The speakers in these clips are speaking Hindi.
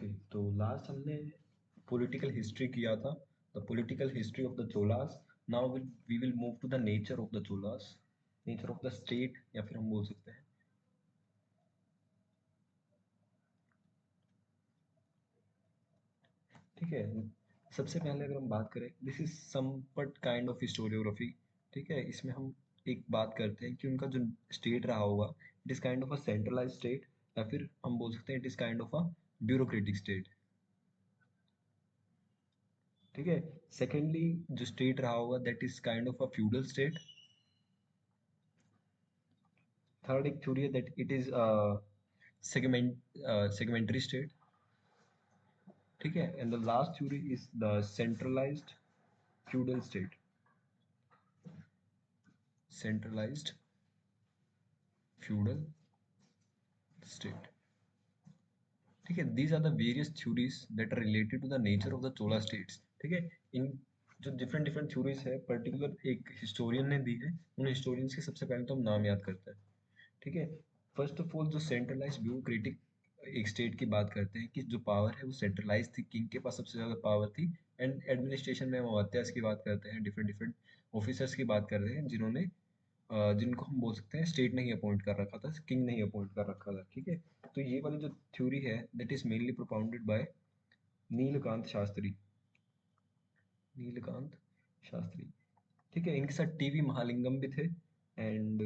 ओके, तो लास्ट हमने पॉलिटिकल हिस्ट्री किया था, the political history of the Cholas. Now we will move to the nature of the Cholas, nature of the state, या फिर हम बोल सकते हैं। ठीक है, सबसे पहले अगर हम बात करें, this is somewhat kind of historiography. ठीक है, इसमें हम एक बात करते हैं कि उनका जो स्टेट रहा होगा, it is kind of a centralise state, या फिर हम बोल सकते हैं it is kind of a bureaucratic state. ठीक है, सेकेंडली जो स्टेट रहा होगा that is kind of a feudal state. Third एक थ्योरी है that it is segmentary state. ठीक है, and the last theory is the centralised feudal state. Centralised feudal state. ठीक है, these are the various theories that are related to the nature of द चोला स्टेट्स। ठीक है, इन जो डिफरेंट डिफरेंट थ्योरीज है पर्टिकुलर एक हिस्टोरियन ने दी है, उन हिस्टोरियंस के सबसे पहले तो हम नाम याद करते हैं। ठीक है, फर्स्ट ऑफ ऑल जो सेंट्रलाइज ब्यूरोक्रेटिक एक स्टेट की बात करते हैं कि जो पावर है वो सेंट्रलाइज थी, किंग के पास सबसे ज्यादा पावर थी। एंड एडमिनिस्ट्रेशन में हम अमात्यास की बात करते हैं, डिफरेंट डिफरेंट ऑफिसर्स की बात करते हैं जिन्होंने जिनको हम बोल सकते हैं स्टेट नहीं अपॉइंट कर रखा था, किंग नहीं अपॉइंट कर रखा था। ठीक है, तो ये वाली जो थ्योरी है that is mainly propounded bye Nilkanth Shastri. Nilkanth Shastri. ठीक है, इनके साथ टीवी महालिंगम भी थे, एंड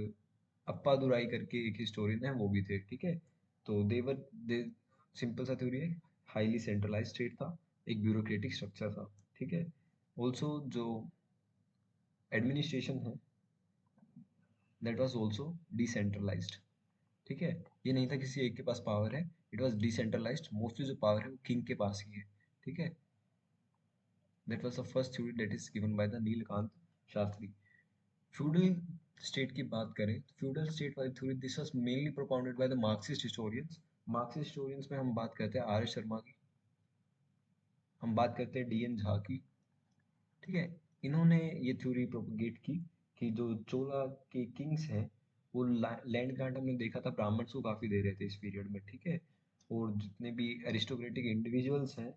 अप्पा दुराई करके एक हिस्टोरियन है वो भी थे। ठीक है, तो देवर दे सिंपल सा थ्योरी है, हाईली सेंट्रलाइज स्टेट था, एक ब्यूरोक्रेटिक स्ट्रक्चर था। ठीक है, ऑल्सो जो एडमिनिस्ट्रेशन है दैट वाज आल्सो डिसेंट्रलाइज्ड। ठीक है, ये नहीं था किसी एक के पास पावर है, इट वाज डिसेंट्रलाइज्ड, मोस्टली जो पावर है वो किंग के पास ही है। ठीक है, that was the first theory that is given by the Nilkanth Shastri. Feudal state की बात करें तो फ्यूडल स्टेट वाली theory this was mainly propounded by the Marxist historians. Marxist historians में हम बात करते हैं आर एस शर्मा की, हम बात करते हैं डी एन झा की। ठीक है, इन्होंने ये थ्योरी प्रोपगेट की कि जो चोला के किंग्स हैं वो लैंड ग्रांट हमने देखा था ब्राह्मण्स को काफी दे रहे थे इस पीरियड में। ठीक है, और जितने भी एरिस्टोक्रेटिक इंडिविजुअल्स हैं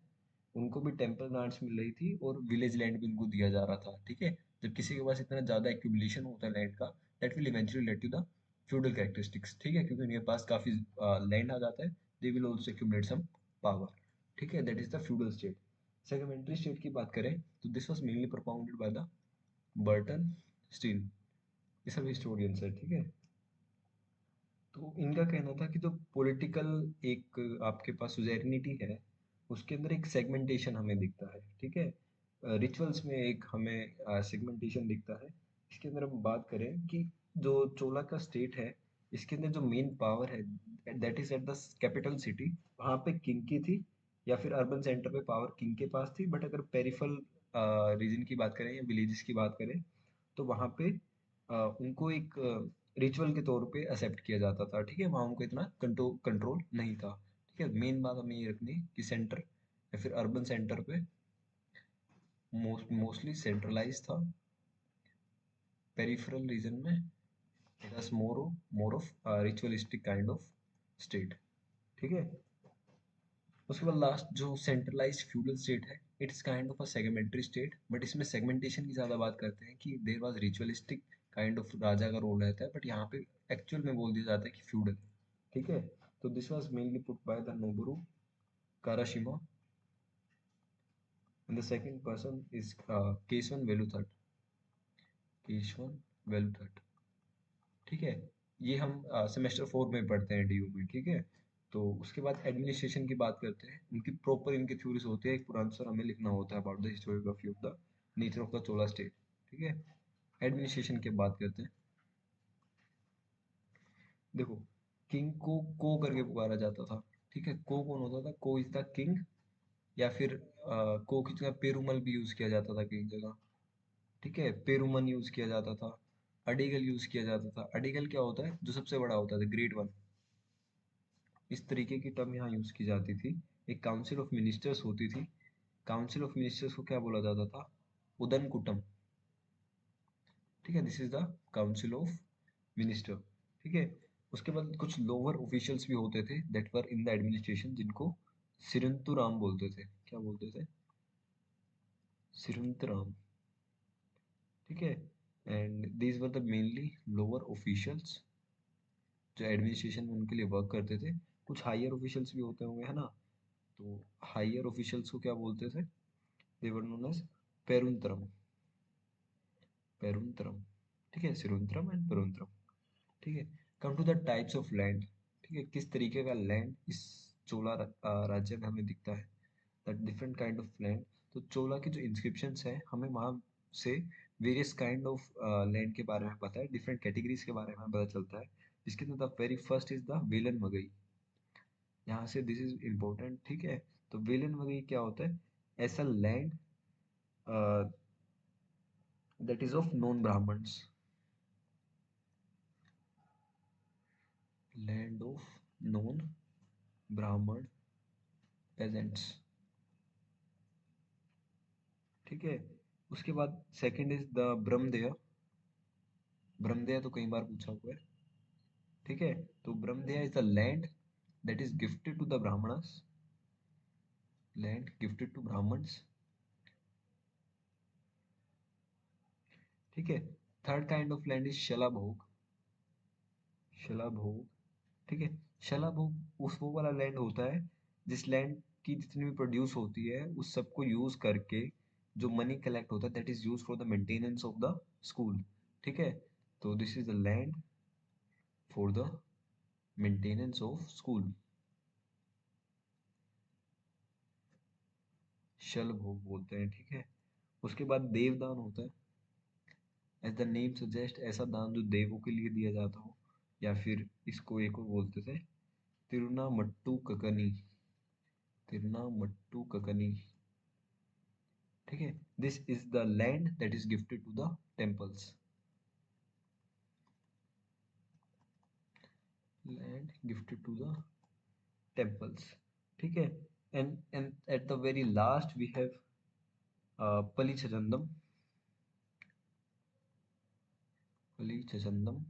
उनको भी टेम्पल ग्रांट्स मिल रही थी, और विलेज लैंड भी उनको दिया जा रहा था। ठीक है, जब किसी के पास इतना ज्यादा एक्यूमुलेशन होता है लैंड का, that will eventually lead to the feudal characteristics. ठीक है, क्योंकि उनके पास काफी लैंड आ जाता है, they will also accumulate some power. ठीक है, that is the feudal state. Segmentary state की बात करें तो this was mainly propounded by the Burton Stein. ये सब हिस्टोरियंस है। ठीक है, तो इनका कहना था कि जो पॉलिटिकल एक आपके पास सुजेनिटी है उसके अंदर एक सेगमेंटेशन हमें दिखता है। ठीक है, रिचुअल्स में एक हमें सेगमेंटेशन दिखता है। इसके अंदर हम बात करें कि जो चोला का स्टेट है इसके अंदर जो मेन पावर है that is at the capital city, वहां पे किंग की थी, या फिर अर्बन सेंटर पे पावर किंग के पास थी। बट अगर पेरिफल रीजन की बात करें या विलेजेस की बात करें तो वहां पे उनको एक रिचुअल के तौर पे एक्सेप्ट किया जाता था। ठीक है, वहां उनको इतना कंट्रोल कंट्रोल नहीं था। ठीक है, मेन बात हमें ये रखनी है कि सेंटर या फिर अर्बन सेंटर पे मोस्टली सेंट्रलाइज था, पेरिफेरल रीजन में it was more of ritualistic kind of state. ठीक है, उसके बाद लास्ट जो सेंट्रलाइज्ड फ्यूडल स्टेट है, it's kind of a segmentary state, but इसमें सेगमेंटेशन की ज्यादा बात करते हैं कि there was ritualistic kind of राजा का रोल रहता है, बट यहाँ पे एक्चुअल में बोल दिया जाता है कि फ्यूडल। ठीक है, तो this was mainly put by the Noboru Karashima, and the second person is Kesavan Veluthat. Kesavan Veluthat. ठीक है, ये हम सेमेस्टर 4 में पढ़ते हैं डीयू में। ठीक है, तो उसके बाद एडमिनिस्ट्रेशन की बात करते हैं, उनकी प्रॉपर इनकी थ्योरीज होती है, एक पूरा आंसर हमें लिखना होता है about the historiography of the nature of द चोला स्टेट। ठीक है, एडमिनिस्ट्रेशन की बात करते हैं। देखो, किंग को करके पुकारा जाता था। ठीक है, को कौन होता था, को इज द किंग, या फिर को की जगह पेरुमल भी यूज किया जाता था कई जगह। ठीक है, पेरुमन यूज किया जाता था, अडिगल यूज किया जाता था। अडिगल क्या होता है, जो सबसे बड़ा होता है, ग्रेट वन। इस तरीके की टर्म यहाँ यूज की जाती थी। एक काउंसिल ऑफ मिनिस्टर्स होती थी, काउंसिल ऑफ मिनिस्टर्स को क्या बोला जाता था, उदन कुटम। ठीक है, this is the council of minister. ठीक है, उसके बाद कुछ लोअर ऑफिशियल्स भी होते थे that were in the administration, जिनको सिरंतुराम बोलते थे, क्या बोलते थे? सिरंतराम, ठीक है। And these were the mainly lower officials जो एडमिनिस्ट्रेशन में उनके लिए वर्क करते थे। कुछ हायर ऑफिशियल्स भी होते होंगे, है ना? तो हायर ऑफिशियल्स को क्या बोलते थे? दे वर नोन एज पेरुंतरम, पेरुंतरम, ठीक है, सिरुंतरम एंड पेरुंतरम, ठीक है। Come to the types of land, ठीक है, किस तरीके का लैंड इस चोला राज्य में हमें दिखता है, that different kind of land. तो चोला की जो इंस्क्रिप्शंस हैं हमें वहाँ से वेरियस काइंड ऑफ लैंड के बारे में पता है, डिफरेंट कैटेगरीज के बारे में पता चलता है, जिसके अंदर the very first is the Vellan Vagai. यहाँ से दिस इज इम्पोर्टेंट, ठीक है। तो वेलन मगई क्या होता है? ऐसा land that is of non Brahmins, land of non Brahmin peasants, ठीक है। उसके बाद second is the Brahmadeya, Brahmadeya तो कई बार पूछा हुआ है, ठीक है। तो Brahmadeya is the land that is gifted to the Brahmins, land gifted to Brahmins, ठीक है। Third kind of land is Shalabhoga, Shalabhoga, ठीक है। शलाभोग उस वो वाला लैंड होता है जिस लैंड की जितनी भी प्रोड्यूस होती है उस सबको यूज करके जो मनी कलेक्ट होता है that is use for the maintenance of the school, ठीक है। तो this is the land for the maintenance of school, Shalabhoga बोलते हैं, ठीक है। उसके बाद देवदान होता है, एज द नेम सजेस्ट ऐसा दान जो देवों के लिए दिया जाता हो, या फिर इसको एक और बोलते थे तिरुनामट्टू ककनी, तिरुनामट्टू ककनी, ठीक है। This is the land that is gifted to the temples, land gifted to the temples, ठीक है। And at the very last we have Pallichchandam, Pallichchandam,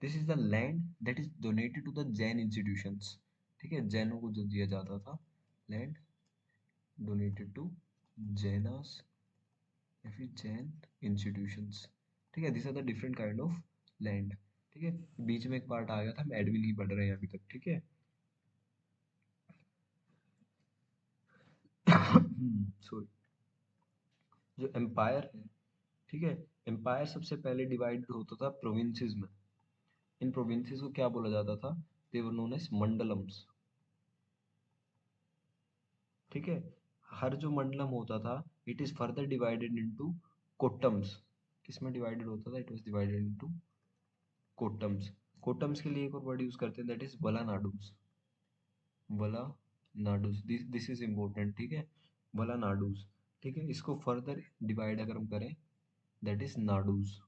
this is the land that is donated to the Jain institutions, ठीक है, जैनों को जो दिया जाता था, लैंड डोनेटेड टू जैनास या फिर जैन इंस्टीट्यूशंस, ठीक है। This are the different kind of land, ठीक है। बीच में एक पार्ट आ गया था, हम एडमिन ही पढ़ रहे हैं अभी तक, ठीक है। सॉरी। जो एम्पायर है, ठीक है, एम्पायर सबसे पहले डिवाइड होता था प्रोविंसेस में। इन प्रोविंसेस को क्या बोला जाता था? दे वर नोन एज मंडलम्स, ठीक है। हर जो मंडलम होता था it is further divided into kottams, किसमें डिवाइडेड होता था? It was divided into kottams. Kottams के लिए एक और वर्ड यूज करते हैं that is valanadus, valanadus, this is important, ठीक है, वलानाडुस, ठीक है। इसको फर्दर डिवाइड अगर हम करें दैट इज नाडुस,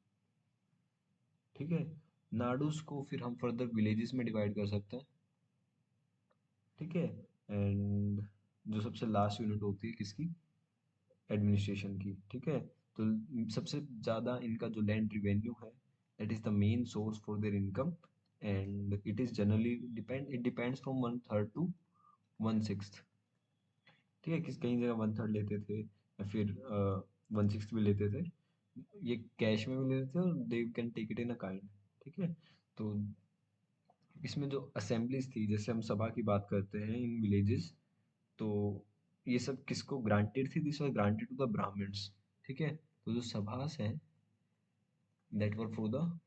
ठीक है। नाडुस को फिर हम फर्दर विलेजेस में डिवाइड कर सकते हैं, ठीक है। एंड जो सबसे लास्ट यूनिट होती है किसकी? एडमिनिस्ट्रेशन की, ठीक है। तो सबसे ज़्यादा इनका जो लैंड रिवेन्यू है that is the main source for their income, and it is generally it depends from one third to one sixth, ठीक है। किस कई जगह वन थर्ड लेते थे या फिर वन सिक्स्थ भी लेते थे, ये कैश में भी लेते थे और they can take it in a kind, ठीक है। तो इसमें जो असेंबलीज थी, जैसे हम सभा की बात करते हैं इन विलेजेस, तो ये सब किसको ग्रांटेड थी? This was granted to the Brahmins, ठीक है। तो जो सभास हैं that were for the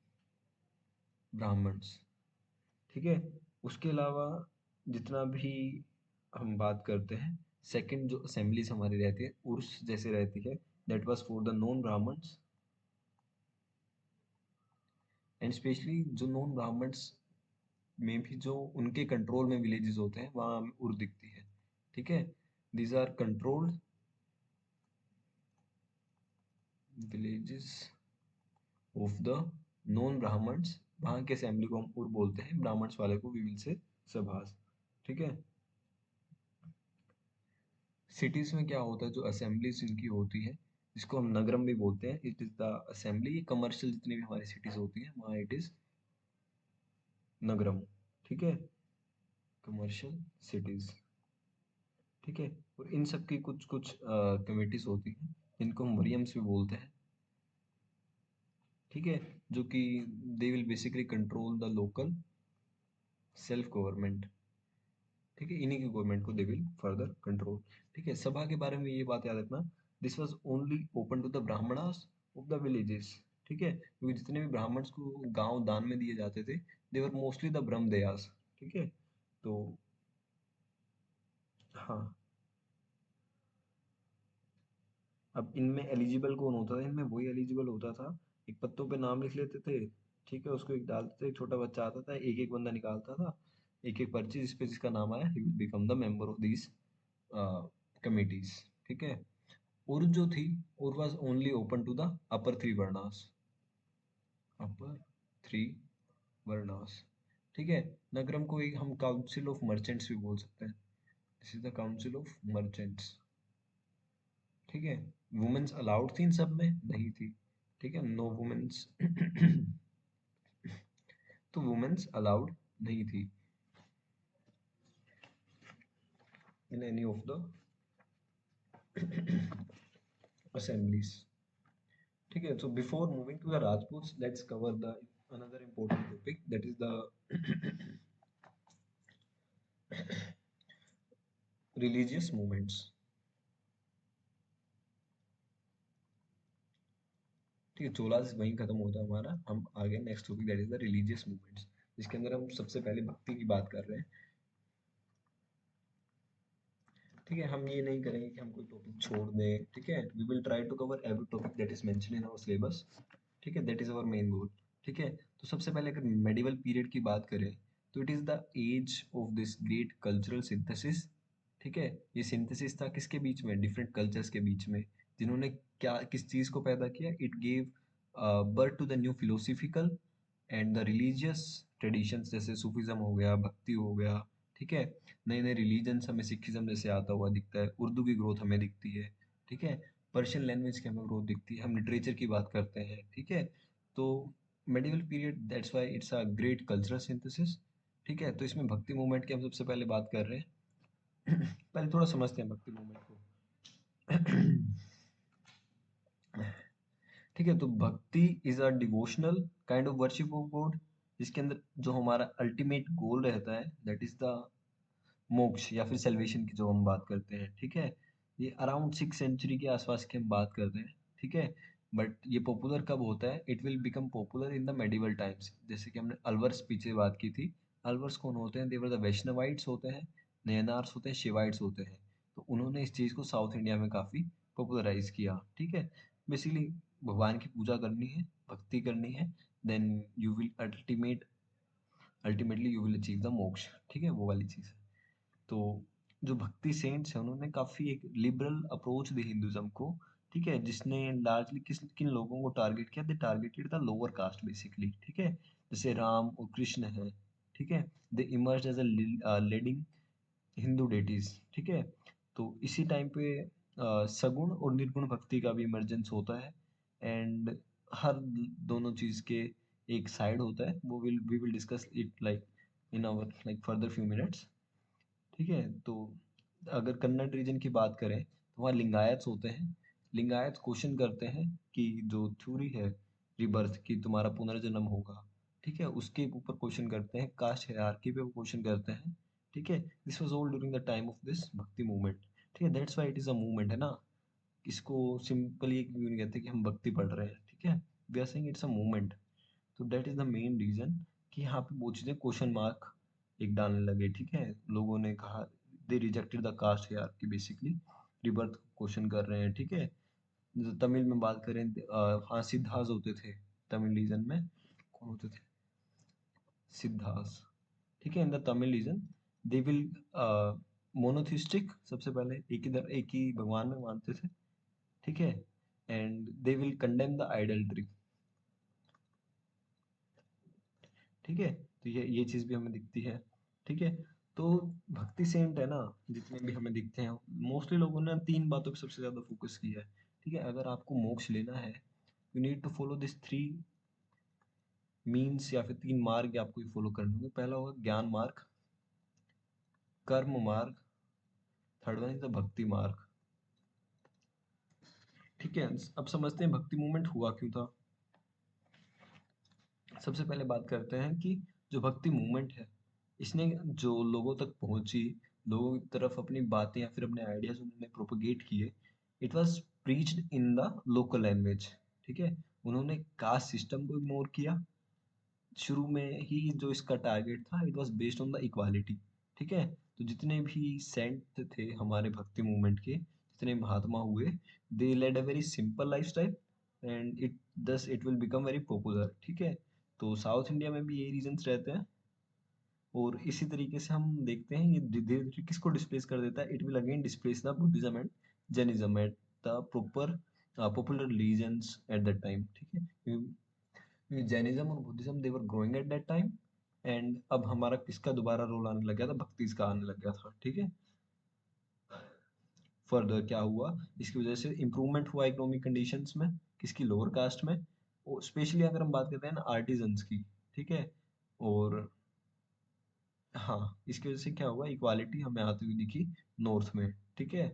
Brahmins, ठीक है। उसके अलावा जितना भी हम बात करते हैं, सेकंड जो असेंबलीज हमारी रहती है उर्स जैसे रहती है, that was for the non Brahmins, and specially जो नॉन ब्राह्मण्स में भी जो उनके कंट्रोल में विलेजेस होते हैं वहाँ हमें उर दिखती है, ठीक है। These are controlled villages of the non Brahmins, वहाँ के असेंबली को हम उर बोलते हैं, ब्राह्मण्स वाले को वी विल से सभास, ठीक है। सिटीज में क्या होता है? जो असेंबलीज इनकी होती है जिसको हम नगरम भी बोलते हैं, इट इज द असेंबली। ये कमर्शियल जितनी भी हमारी सिटीज होती हैं वहाँ इट इज नगरम, ठीक है। कमर्शियल सिटीज, ठीक है। और इन सब की कुछ कुछ कमिटीज होती हैं जिनको हम वरियम्स भी बोलते हैं, ठीक है, जो कि they will basically control the local self government, ठीक है। इन्हीं की गवर्नमेंट को दे विल फर्दर कंट्रोल, ठीक है। सभा के बारे में ये बात याद रखना, this was only open to the Brahmanas of the villages, ठीक है, क्योंकि जितने भी ब्राह्मण्स को गांव दान में दिए जाते थे, दे वर मोस्टली द ब्रह्मदयास, ठीक है। तो हाँ, अब इनमें एलिजिबल कौन होता था, इनमें वही एलिजिबल होता था, एक पत्तों पे नाम लिख लेते थे, ठीक है, उसको एक डालते थे, एक छोटा बच्चा आता था, एक एक बंदा निकालता था, एक एक पर्ची, जिस पे जिसका नाम आया he will become the member of these committees, ठीक है। उर जो थी, Ur was only open to the upper three varnas, upper three varnas, ठीक है। नगरम को एक हम काउंसिल ऑफ मर्चेंट्स भी बोल सकते हैं, this is the council of merchants, ठीक है। वुमेन्स अलाउड थी इन सब में, नहीं थी, ठीक है, नो वुमेन्स तो वुमेन्स अलाउड नहीं थी in any of the assemblies, ठीक है। So before moving to the Rajputs, let's cover the another important topic, that is the religious movements, ठीक है। चोला से वहीं खत्म होता है हमारा, हम आगे next topic that is the religious movements, जिसके अंदर हम सबसे पहले भक्ति की बात कर रहे हैं, ठीक है। हम ये नहीं करेंगे कि हम कोई टॉपिक छोड़ दें, ठीक है, we will try to cover every topic that is mention in our syllabus, ठीक है, that is our main goal, ठीक है। तो सबसे पहले अगर मेडिवल पीरियड की बात करें, तो it is the age of this great cultural synthesis, ठीक है। ये सिंथेसिस था किसके बीच में, डिफरेंट कल्चर्स के बीच में, जिन्होंने क्या किस चीज को पैदा किया, it gave birth to the new philosophical and the religious traditions, जैसे सूफिज्म हो गया, भक्ति हो गया, ठीक है। नए नए रिलीजन्स हमें सिखिज्म जैसे आता हुआ दिखता है, उर्दू की ग्रोथ हमें दिखती है, ठीक है। पर्शियन लैंग्वेज की हमें ग्रोथ दिखती है, हम लिटरेचर की बात करते हैं, ठीक है। तो medieval period, that's why it's a great cultural synthesis, ठीक है। तो इसमें भक्ति मूवमेंट की हम सबसे पहले बात कर रहे हैं पहले थोड़ा समझते हैं भक्ति मूवमेंट को ठीक है। तो भक्ति is a devotional kind of worship of God, जिसके अंदर जो हमारा अल्टीमेट गोल रहता है, दैट इज द मोक्ष या फिर सेल्वेशन की जो हम बात करते हैं, ठीक है। ये अराउंड 6th सेंचुरी के आसपास की हम बात करते हैं, ठीक है। बट ये पॉपुलर कब होता है, it will become popular in the medieval times, जैसे कि हमने अलवर्स पीछे बात की थी। अलवर्स कौन होते हैं, देवर द वैष्णवाइट्स होते हैं, नयनार्स होते हैं, शिवाइट्स होते हैं। तो उन्होंने इस चीज़ को साउथ इंडिया में काफ़ी पॉपुलराइज किया, ठीक है। बेसिकली भगवान की पूजा करनी है, भक्ति करनी है, then you will ultimately you will achieve the moksha, ठीक है, वो वाली चीज़ है। तो जो भक्ति सेंट्स हैं उन्होंने काफ़ी एक लिबरल अप्रोच दी हिंदुज़्म को, ठीक है, जिसने लार्जली किस किन लोगों को टारगेट किया, they targeted the lower caste basically, ठीक है। जैसे राम और कृष्ण है, ठीक है, they emerge as a leading Hindu deities, ठीक है। तो इसी टाइम पे सगुण और निर्गुण भक्ति का भी इमर्जेंस होता है, एंड हर दोनों चीज के एक साइड होता है, वो will we will discuss it like in our like further few minutes, ठीक है। तो अगर कन्नड़ रीजन की बात करें, तो वहाँ लिंगायत्स होते हैं। लिंगायत क्वेश्चन करते हैं कि जो थ्योरी है रिबर्थ की, तुम्हारा पुनर्जन्म होगा, ठीक है, उसके ऊपर क्वेश्चन करते हैं, कास्ट हायरार्की पे वो क्वेश्चन करते हैं, ठीक है। This was all during the time of this भक्ति मूवमेंट, ठीक है, that's why it is a movement, है ना। इसको सिंपली एक व्यू नहीं कहते कि हम भक्ति पढ़ रहे हैं, ठीक है, we are saying it's a movement. तो that is the main reason कि यहाँ पे वो चीजें क्वेश्चन मार्क एक डालने लगे, ठीक है। लोगों ने कहा, they rejected the caste hierarchy basically, rebirth question कर रहे हैं, ठीक है। जो तमिल में बात करें, हाँ, सिद्धार्थ होते थे तमिल रीजन में, कौन होते थे, सिद्धार्थ, ठीक है। In the Tamil region they will monotheistic, सबसे पहले एक ही भगवान में मानते थे, ठीक है। And they will condemn the idolatry, ठीक है। तो ये चीज भी हमें दिखती है, ठीक है। तो भक्ति सेंट है ना, जितने भी हमें दिखते हैं, मोस्टली लोगों ने तीन बातों पे सबसे ज्यादा फोकस किया है, ठीक है। अगर आपको मोक्ष लेना है, you need to follow this three means, या फिर तीन मार्ग आपको फॉलो करने होंगे। पहला होगा ज्ञान मार्ग, कर्म मार्ग, थर्ड वन इज द भक्ति मार्ग। ठीक है, अब समझते हैं भक्ति मूवमेंट हुआ क्यों था। सबसे पहले बात करते हैं कि जो भक्ति मूवमेंट है, इसने जो लोगों तक पहुंची, लोगों की तरफ अपनी बातें या फिर अपने आइडियाज उन्होंने प्रोपोगेट किए, it was preached in the local language. ठीक है, उन्होंने कास्ट सिस्टम को इग्नोर किया। शुरू में ही जो इसका टारगेट था, it was based on the equality. ठीक है, तो जितने भी सेंट थे हमारे भक्ति मूवमेंट के, जितने महात्मा हुए, they led a very simple lifestyle and it will become very popular. ठीक है, तो साउथ इंडिया में भी यही रीजंस रहते हैं। और इसी तरीके से हम देखते हैं ये धीरे धीरे किसको डिस्प्लेस कर देता है, it will again displace the Buddhism and Jainism at the proper popular religions at that time. ठीक है, जैनिज्म और Buddhism they were growing at that time. And अब हमारा किसका दोबारा रोल आने लग गया था, भक्ति का आने लग गया था। ठीक है, फर्दर क्या हुआ, इसकी वजह से इम्प्रूवमेंट हुआ इकोनॉमिक कंडीशंस में, किसकी, लोअर कास्ट में। और स्पेशली अगर हम बात करते हैं ना आर्टिजन्स की। ठीक है, और हाँ, इसकी वजह से क्या हुआ, इक्वालिटी हमें आती हुई दिखी नॉर्थ में। ठीक है,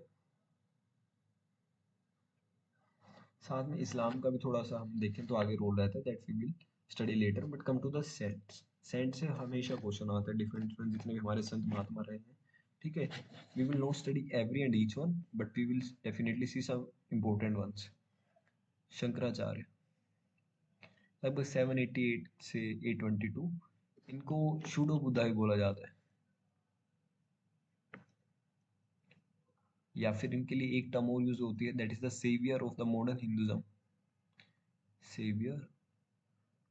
साथ में इस्लाम का भी थोड़ा सा हम देखें तो आगे रोल रहता है, that we will study later. But come to the saints, saint से हमेशा क्वेश्चन आता है, डिफरेंट डिफरेंट जितने भी हमारे संत महात्मा रहे हैं। ठीक है, we will not study every and each one, but we will definitely see some important ones. Shankaracharya, लगभग 788 से 822, इनको शूडो बुद्धा भी बोला जाता है, या फिर इनके लिए एक टर्म और यूज होती है, that is the saviour of the modern Hinduism. Saviour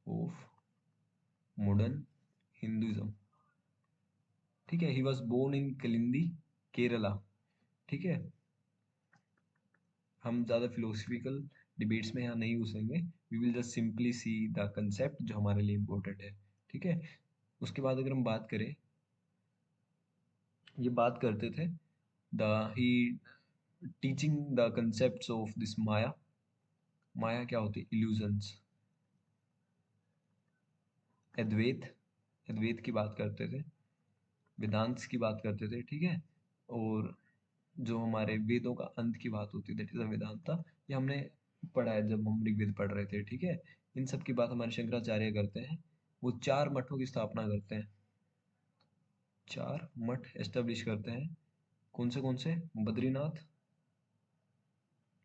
of modern Hinduism. ठीक है, he was born in Kalindi, Kerala. ठीक है, हम ज़्यादा फिलोसफिकल डिबेट्स में यहाँ नहीं घुसेंगे, we will just simply see the concept जो हमारे लिए इम्पोर्टेंट है। ठीक है, उसके बाद अगर हम बात करें, ये बात करते थे the he teaching the concepts of this maya. माया क्या होती है, इल्यूजन्स। अद्वैत, अद्वैत की बात करते थे, वेदांत की बात करते थे। ठीक है, और जो हमारे वेदों का अंत की बात होती है, दैट इज अ वेदांता। ये हमने पढ़ा है जब हम ऋग्वेद पढ़ रहे थे। ठीक है, इन सब की बात हमारे शंकराचार्य करते हैं। वो चार मठों की स्थापना करते हैं, चार मठ एस्टेब्लिश करते हैं। कौन से, बद्रीनाथ,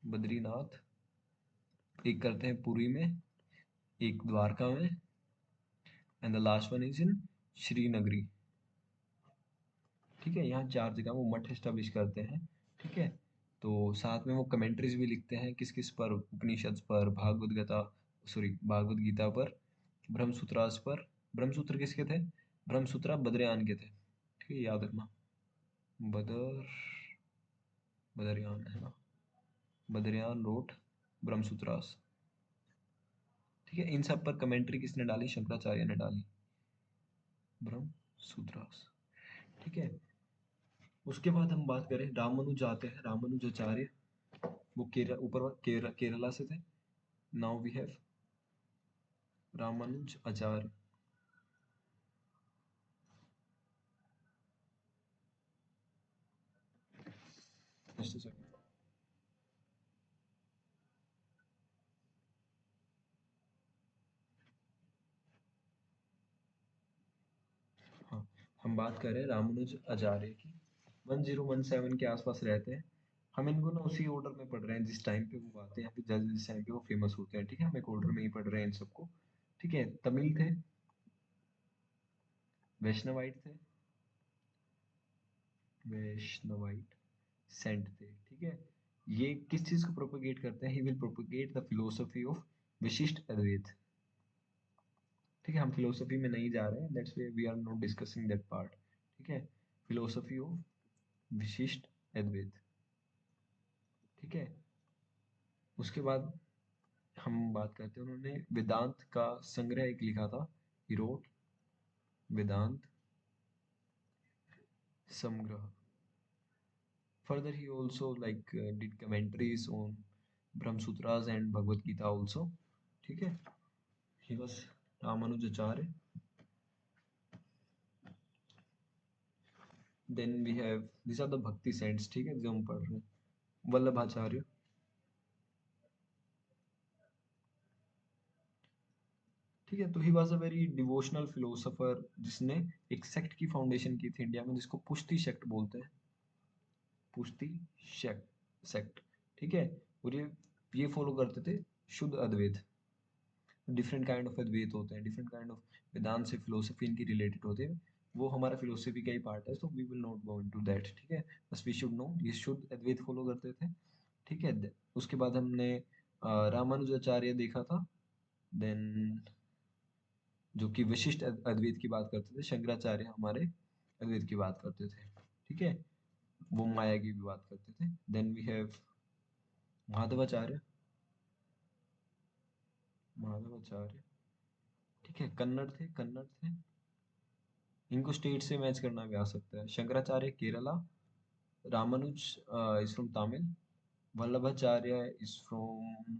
बद्रीनाथ, एक करते हैं पुरी में, एक द्वारका में, and the last one is in Sringeri. ठीक है, यहाँ चार जगह वो मठ एस्टेब्लिश करते हैं। ठीक है, तो साथ में वो कमेंट्रीज भी लिखते हैं, किस किस पर, उपनिषद पर, भागवत गीता, सॉरी भागवत गीता पर, ब्रह्मसूत्रास पर। ब्रह्मसूत्र किसके थे, ब्रह्मसूत्र बद्रयान के थे। ठीक है, याद रखना, बदर, बदरयान है ना, बद्रयान रोट ब्रह्मसूत्रास। ठीक है, इन सब पर कमेंट्री किसने डाली, शंकराचार्य ने डाली, ब्रह्मसूत्रास। ठीक है, उसके बाद हम बात करें, रामानुज आते हैं, रामानुजाचार्य। वो ऊपर केरला से थे। Now we have Ramanuja Acharya. Just a second. हाँ, हम बात कर रहे हैं रामानुज आचार्य की। 1017 के आसपास रहते हैं। हम इनको ना उसी ऑर्डर में पढ़ रहे हैं जिस टाइम पे वो आते हैं, जिस टाइम पे वो फेमस होते हैं। ठीक है, हम एक ऑर्डर में ही पढ़ रहे हैं इन सबको। ठीक है, तमिल थे, वैष्णवाइट थे, वैष्णवाइट सेंट थे। ठीक है, ये किस चीज को प्रोपेगेट करते हैं, he will propagate the philosophy of विशिष्ट अद्वैत। ठीक है, हम फिलोसफी में नहीं जा रहे हैं, that's way we are not discussing that part. ठीक है, फिलोसफी ऑफ विशिष्ट अद्वैत। ठीक है, उसके बाद हम बात करते हैं, उन्होंने वेदांत का संग्रह एक लिखा था, ही रोट वेदांत संग्रह। Further he also like did commentaries on Brahma Sutras and Bhagavad Gita also. ठीक है, he was Ramanujacharya. Then we have this are the bhakti saints, ठीक है, जो हम पढ़ रहे हैं। वल्लभाचार्य, ठीक है, तो he was a very devotional philosopher, जिसने एक सेक्ट की फाउंडेशन की थी इंडिया में, जिसको पुष्टि सेक्ट बोलते हैं। पुष्टि सेक्ट, ठीक है। और ये फॉलो करते थे शुद्ध अद्वैत। डिफरेंट काइंड ऑफ अद्वैत होते हैं, डिफरेंट काइंड ऑफ वेदांत से फिलोसफी इनकी रिलेटेड होते हैं। वो हमारा फिलोसफी का ही पार्ट है, तो we will not go into that, ठीक है। बस वी शुड नो ये शुद्ध अद्वैत फॉलो करते थे, ठीक है। उसके बाद हमने रामानुजाचार्य देखा था। देन जो कि विशिष्ट अद्वैत की बात करते थे। शंकराचार्य हमारे अद्वैत की बात करते थे, ठीक है, वो माया की भी बात करते थे। Then we have Madhvacharya, Madhvacharya, ठीक है, कन्नड़ थे। इनको स्टेट से मैच करना भी आ सकता है। Shankaracharya Kerala, Ramanuja is from Tamil, Vallabhacharya is from,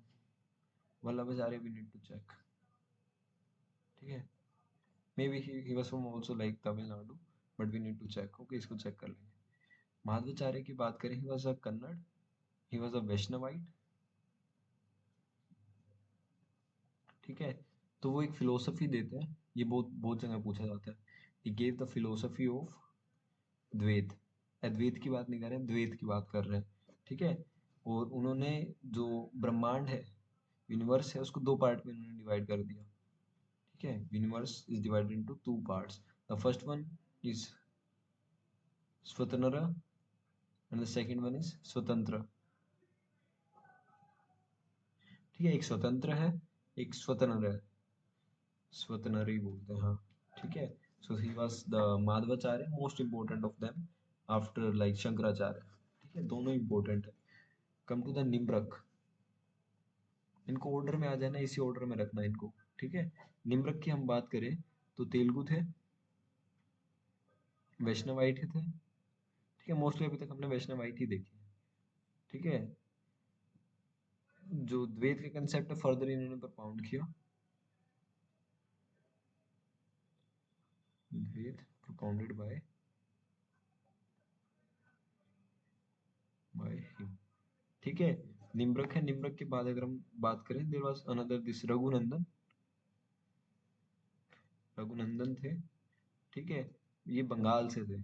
Vallabhacharya we need to check, ठीक है। May be he was from also like Tamil Nadu, but we need to check, okay, इसको चेक कर लेंगे। माधवाचार्य की बात करें, he was a Kannada, he was a Vaishnavite, ठीक है। तो वो एक फिलोसफी देते हैं, ये बहुत बहुत जगह पूछा जाता है। He gave the philosophy of द्वैत। अद्वैत की बात नहीं कर रहे हैं, द्वैत की बात कर रहे हैं, ठीक है। और उन्होंने जो ब्रह्मांड है, यूनिवर्स है, उसको दो पार्ट में उन्होंने डिवाइड कर दिया, ठीक है। Universe is divided into two parts. The first one is swatantra and the second one is swatantra, ठीक है। एक स्वतंत्र है, एक स्वतंत्र है, स्वतंत्र ही बोलते हैं, हाँ, ठीक है। So he was the Madhvacharya, most important of them after like Shankaracharya, ठीक है, दोनों इंपोर्टेंट है। कम टू द निम्रक, इनको ऑर्डर में आ जाना, इसी ऑर्डर में रखना इनको, ठीक है। निम्रक की हम बात करें तो तेलुगु थे, वैष्णवाइट थे, ठीक है। मोस्टली अभी तक हमने वैष्णवाइट ही देखी है, ठीक है। जो द्वैत के कंसेप्ट है फर्दर इन्होंने propound किया, द्वैत propounded by him, ठीक है। निम्रक है, निम्रक के बाद अगर हम बात करें, there was another this Raghunandan, Raghunandan थे, ठीक है। ये बंगाल से थे,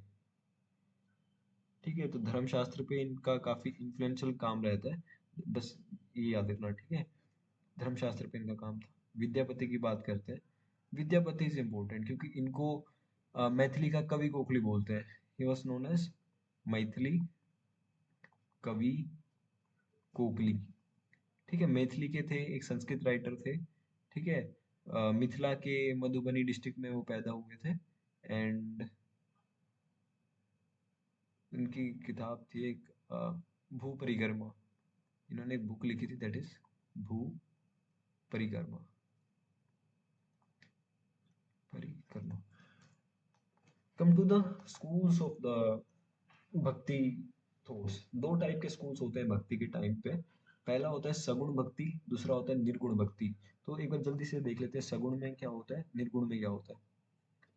ठीक है। तो धर्मशास्त्र पे इनका काफी इन्फ्लुएंशियल काम रहता है, बस ये याद रखना, ठीक है। धर्मशास्त्र पे इनका काम था। विद्यापति की बात करते हैं। विद्यापति इज इम्पोर्टेंट क्योंकि इनको मैथिली का कवि कोकली बोलते हैं। He was known as Maithili kavi Kokali, ठीक है। मैथिली के थे, एक संस्कृत राइटर थे, ठीक है। मिथिला के मधुबनी डिस्ट्रिक्ट में वो पैदा हुए थे। एंड उनकी किताब थी एक भू परिक्रमा, इन्होंने एक बुक लिखी थी, that is bhu parikrama, parikrama. Come to the schools of the bhakti thoughts. दो टाइप के स्कूल्स होते हैं भक्ति के टाइम पे। पहला होता है सगुण भक्ति, दूसरा होता है निर्गुण भक्ति। तो एक बार जल्दी से देख लेते हैं सगुण में क्या होता है, निर्गुण में क्या होता है,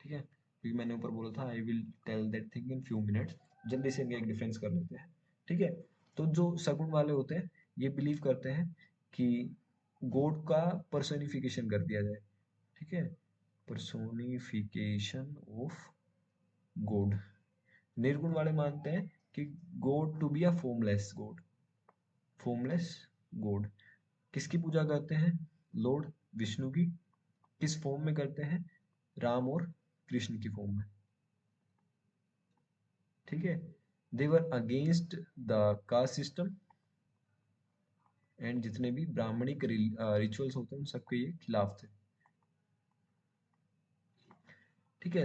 ठीक है। क्योंकि मैंने ऊपर बोला था I will tell that thing in few minutes, जल्दी से इनका एक डिफरेंस कर लेते हैं, ठीक है। तो जो सगुण वाले होते हैं, ये बिलीव करते हैं कि गॉड का पर्सोनिफिकेशन कर दिया जाए, ठीक है, पर्सोनिफिकेशन ऑफ गॉड। निर्गुण वाले मानते हैं कि god to be a formless god, formless god. किसकी पूजा करते हैं, लॉर्ड विष्णु की। किस फॉर्म में करते हैं, राम और कृष्ण की फॉर्म में, ठीक है। They were against the caste system, and जितने भी ब्राह्मणिक रिचुअल्स होते हैं उन सबके ये खिलाफ थे, ठीक है।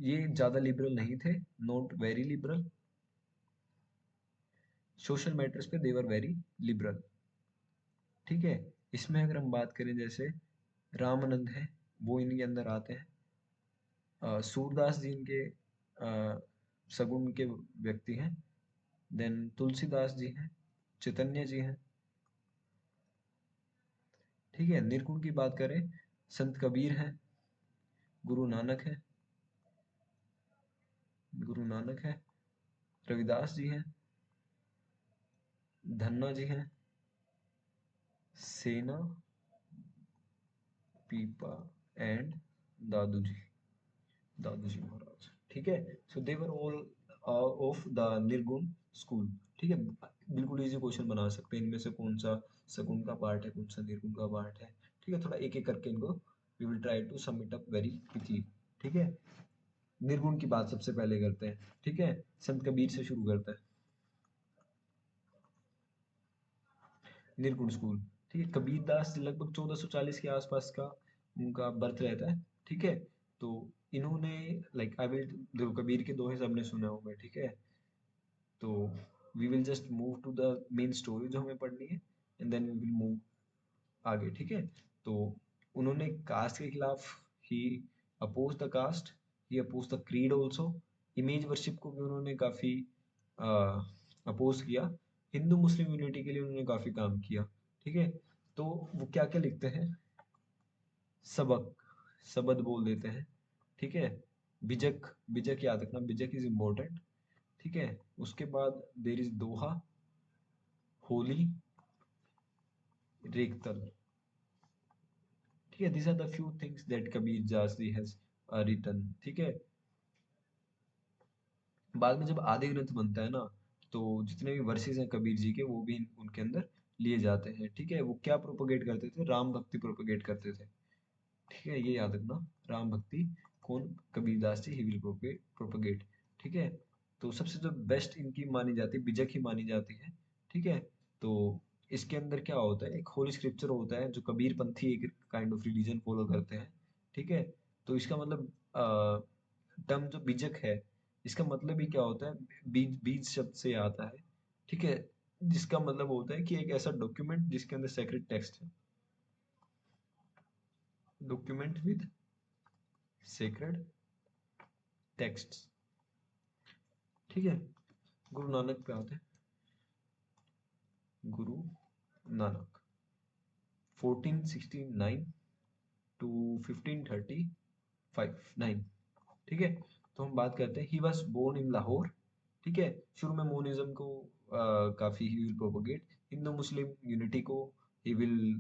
ये ज्यादा लिबरल नहीं थे, not very liberal. Social matters पे दे वर वेरी लिबरल, ठीक है। इसमें अगर हम बात करें, जैसे रामानंद है, वो इनके अंदर आते हैं। सूरदास जी इनके सगुण के व्यक्ति हैं। देन तुलसीदास जी हैं, चैतन्य जी हैं, ठीक है। निर्गुण की बात करें, संत कबीर हैं, गुरु नानक है, गुरु नानक है, रविदास जी हैं, धन्ना जी हैं, सेना, पीपा एंड दादू जी, दादू जी महाराज। ठीक है, सो दे वर ऑल ऑफ द निर्गुण स्कूल। ठीक है, बिल्कुल इजी क्वेश्चन बना सकते हैं इनमें से कौन सा सगुण का पार्ट है, कौन सा निर्गुण का पार्ट है। ठीक है, थोड़ा एक एक करके इनको we will try to sum it up very quickly. ठीक है, निर्गुण की बात सबसे पहले करते हैं। ठीक है, संत कबीर से शुरू करते हैं। निर्गुण स्कूल। ठीक है, कबीर दास लगभग 1440 के आसपास का उनका बर्थ रहता है। ठीक है, तो इन्होंने लाइक आई विल, देखो कबीर के दोहे सबने सुने होंगे। ठीक है, तो we will just move to the main story जो हमें पढ़नी है, and then we will move आगे। ठीक है, तो उन्होंने कास्ट के खिलाफ he oppose the caste, he oppose the creed also. Image worship को भी उन्होंने काफी अपोज किया। हिंदू मुस्लिम यूनिटी के लिए उन्होंने काफी काम किया। ठीक है, तो वो क्या क्या लिखते हैं, सबक, शबद बोल देते हैं। ठीक है, बिजक, बिजक याद रखना, बिजक इज इम्पोर्टेंट। ठीक है, उसके बाद देर इज दोहा, होली, रेखतल। ठीक है, these are the few things that Kabir जासी has written। ठीक है, बाद में जब आदि ग्रंथ बनता है ना, तो जितने भी वर्सेस हैं कबीर जी के वो भी उनके अंदर लिए जाते हैं। ठीक है, वो क्या प्रोपोगेट करते थे, राम भक्ति प्रोपोगेट करते थे। ठीक है, ये याद रखना, राम भक्ति कौन, कबीर दास जी ही विल प्रोपोगेट। ठीक है, तो सबसे जो बेस्ट इनकी मानी जाती है बिजक ही मानी जाती है। ठीक है, तो इसके अंदर क्या होता है, एक होली स्क्रिप्चर होता है जो कबीर पंथी एक काइंड ऑफ रिलीजन फॉलो करते हैं। ठीक है, तो इसका मतलब टर्म जो बीजक है, इसका मतलब ही क्या होता है, बीज, बीज शब्द से आता है। ठीक है, जिसका मतलब होता है कि एक ऐसा डॉक्यूमेंट जिसके अंदर सेक्रेट टेक्स्ट है, डॉक्यूमेंट विद सेक्रेड टेक्स्ट। ठीक है, गुरु नानक पे आते हैं। गुरु नानक 1469 टू 1535 9। ठीक है, तो हम बात करते हैं, he was born in Lahore. ठीक है, शुरू में मोनिज्म को काफी he will propagate, Hindu Muslim unity को he will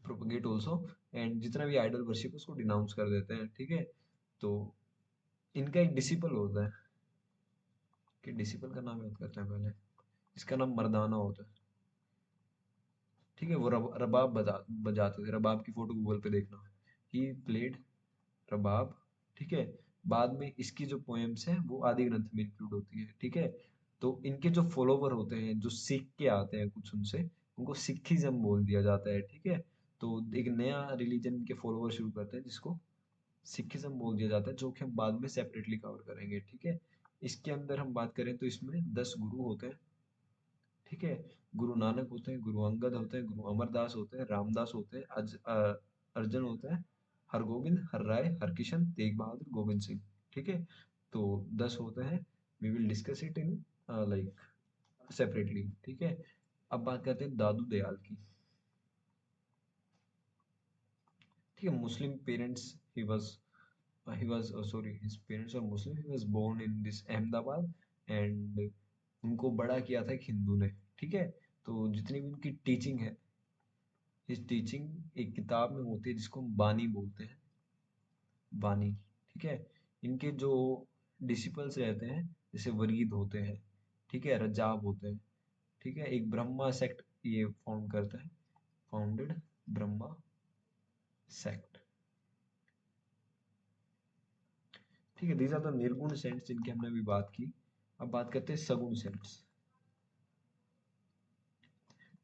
propagate also, and जितना भी आइडल वर्शिप उसको डिनाउंस कर देते हैं। ठीक है, तो इनका एक डिसिपल होता है, कि डिसिपल का नाम याद करते हैं पहले, इसका नाम मर्दाना होता है। ठीक है, वो रबाब बजाते थे, रबाब की फोटो गूगल पे देखना, ही प्लेड रबाब। ठीक है, बाद में इसकी जो पोएम्स हैं वो आदि ग्रंथ में इंक्लूड होती है। ठीक है, तो इनके जो फॉलोवर होते हैं, जो सीख के आते हैं कुछ उनसे, उनको सिखिज्म बोल दिया जाता है। ठीक है, तो एक नया रिलीजन इनके फॉलोवर शुरू करते हैं जिसको सिखिज्म बोल दिया जाता है, जो कि हम बाद में सेपरेटली कवर करेंगे। ठीक है, इसके अंदर हम बात करें तो इसमें 10 गुरु होते हैं। ठीक है, गुरु नानक होते हैं, गुरु अंगद होते हैं, गुरु अमरदास होते हैं, रामदास होते हैं, अर्जन होता है, हरगोविंद, हरराय, हरकिशन, तेग बहादुर, गोविंद सिंह। ठीक है, तो 10 होते हैं। We will discuss it in like separately. ठीक है, अब बात करते हैं दादू दयाल की। ठीक है, Muslim parents, he was sorry, his parents are Muslim, he was born in this Ahmedabad, and उनको बड़ा किया था एक हिंदू ने। ठीक है, तो जितनी भी उनकी टीचिंग है, इस टीचिंग एक किताब में होती है जिसको हम बानी बोलते हैं, बानी। ठीक है, इनके जो डिसिपल्स रहते हैं, जैसे वरीद होते हैं, ठीक है, रजाब होते हैं। ठीक है, एक ब्रह्मा सेक्ट ये फाउंड करता है, फाउंडेड ब्रह्मा सेक्ट। ठीक है, दीज आर द निर्गुण सेंट्स जिनकी हमने अभी बात की। अब बात करते हैं सगुण सेंट्स।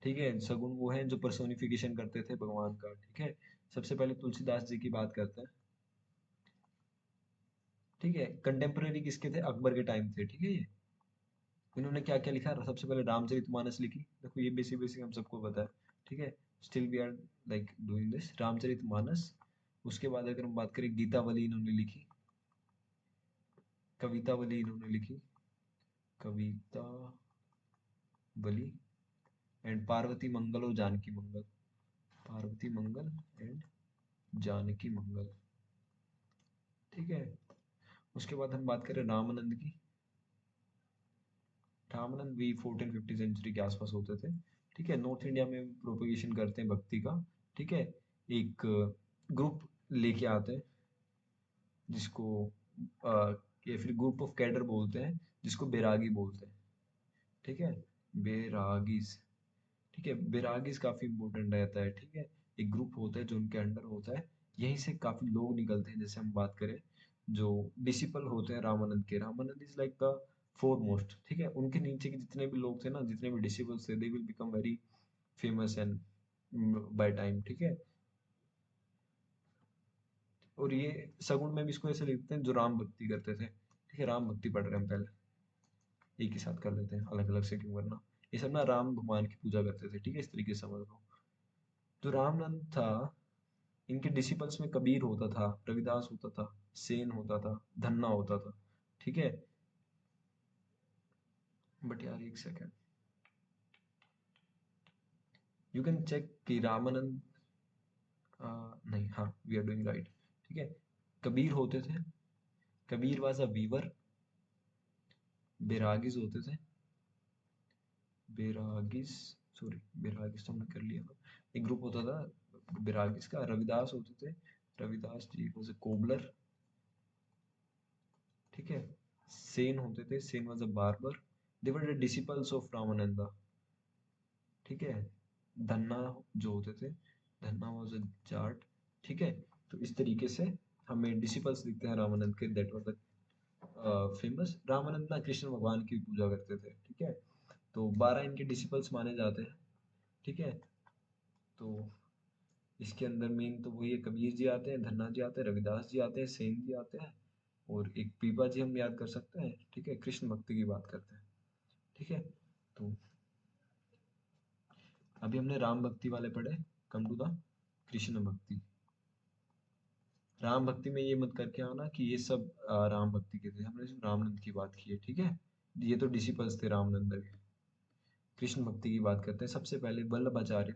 ठीक है, सगुण वो हैं जो पर्सोनिफिकेशन करते थे भगवान का। ठीक है, सबसे पहले तुलसीदास जी की बात करते हैं। ठीक है, कंटेम्प्रेरी किसके थे, अकबर के टाइम थे। ठीक है, ये इन्होंने क्या क्या लिखा, सबसे पहले रामचरितमानस लिखी। देखो ये बेसिक बेसिक हम सबको पता है। ठीक है, still we are like doing this, Ramcharitmanas. उसके बाद अगर हम बात करें, गीतावली इन्होंने लिखी, कवितावली इन्होंने लिखी, कवितावली, एंड पार्वती मंगल और जानकी मंगल, पार्वती मंगल एंड जानकी मंगल। ठीक है, उसके बाद हम बात करें रामानंद की, रामानंद भी 1450 सेंचुरी के आसपास होते थे। ठीक है, नॉर्थ इंडिया में प्रोपेगेशन करते हैं भक्ति का। ठीक है, एक ग्रुप लेके आते हैं जिसको या फिर ग्रुप ऑफ कैडर बोलते हैं, जिसको बैरागी बोलते हैं। ठीक है, बैरागीज। ठीक है, बैरागीज काफी इंपॉर्टेंट रहता है। ठीक है, एक ग्रुप होता है जो उनके अंडर होता है। यहीं से काफी लोग निकलते हैं। जैसे हम बात करें, जो डिसिपल होते हैं रामानंद के, Ramanand is like the foremost. ठीक है, उनके नीचे के जितने भी लोग थे ना, जितने भी डिसिपल्स थे, दे will become very famous and by time. ठीक है, और ये सगुण में भी इसको ऐसे लिखते हैं जो राम भक्ति करते थे। ठीक है, राम भक्ति पढ़ रहे हैं हम पहले, एक ही साथ कर लेते हैं, अलग अलग से क्यों करना। ये सब ना राम भगवान की पूजा करते थे। ठीक है, इस तरीके से समझ लो। जो रामनंद था, इनके डिसिपल्स में कबीर होता था, रविदास होता था, सेन होता था, धन्ना होता था। ठीक है, बट यार एक सेकेंड, यू कैन चेक कि रामानंद नहीं, हाँ, वी आर डूइंग राइट। ठीक है, कबीर होते थे, कबीर वाज अ वीवर। बैरागीज होते थे, बैरागीज, सॉरी, बैरागीज तो हमने कर लिया था। एक ग्रुप होता था बैरागीज का। रविदास होते थे, Ravidas ji was a cobbler. ठीक है, सेन होते थे, Sen was a barber. They were the disciples of Ramananda. ठीक है, धन्ना जो होते थे, धन्ना वाज अ जाट। ठीक है, तो इस तरीके से हमें डिसिपल्स दिखते हैं रामानंद के, that were the famous. Ramanand ना कृष्ण भगवान की पूजा करते थे। ठीक है, तो 12 इनके डिसिपल्स माने जाते हैं। ठीक है, तो इसके अंदर मेन तो वही है, कबीर जी आते हैं, धन्ना जी आते हैं, रविदास जी आते हैं, सेन जी आते हैं, और एक पीपा जी हम याद कर सकते हैं। ठीक है, कृष्ण भक्ति की बात करते हैं। ठीक है, तो अभी हमने राम भक्ति वाले पढ़े, कम टू द कृष्ण भक्ति। राम भक्ति में ये मत करके आना कि ये सब राम भक्ति के थे, हमने सिर्फ रामनंद की बात की है। ठीक है, ये तो डिसिपल्स थे रामनंद के। कृष्ण भक्ति की बात करते हैं। सबसे पहले वल्लभाचार्य।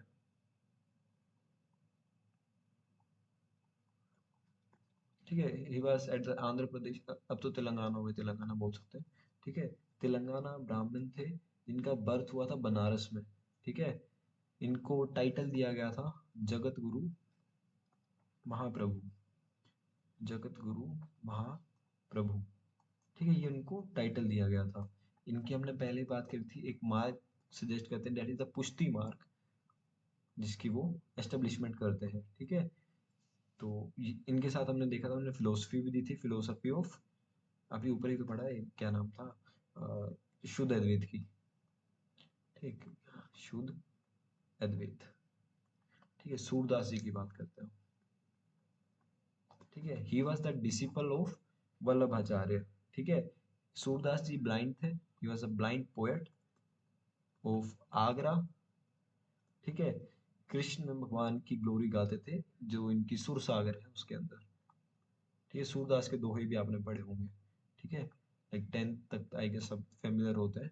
ठीक है, he was at the Andhra Pradesh, अब तो तेलंगाना हो गए, तेलंगाना बोल सकते हैं। ठीक है, तेलंगाना ब्राह्मण थे, जिनका बर्थ हुआ था बनारस में। ठीक है, इनको टाइटल दिया गया था जगत गुरु महाप्रभु, जगत गुरु महाप्रभु। ठीक है, ये उनको टाइटल दिया गया था। इनकी हमने पहले ही बात करी थी, एक मार्ग सजेस्ट करते हैं, दैट इज द पुष्टि मार्ग, जिसकी वो एस्टेब्लिशमेंट करते हैं। ठीक है, तो इनके साथ हमने देखा था, हमने फिलोसफी भी दी थी, फिलोसफी ऑफ, अभी ऊपर ही तो पढ़ा है, क्या नाम था, शुद्ध अद्वैत की। ठीक, शुद्ध अद्वैत। ठीक है, सूरदास जी की बात करते हैं। ठीक है, he was the disciple of Vallabhacharya. ठीक है, सूरदास जी ब्लाइंड थे, he was a blind poet of Agra. ठीक है, कृष्ण भगवान की ग्लोरी गाते थे, जो इनकी सुर सागर है उसके अंदर। ठीक है, सूरदास के दोहे भी आपने पढ़े होंगे। ठीक है, लाइक 10th तक आई गेस सब फेमिलियर होते हैं,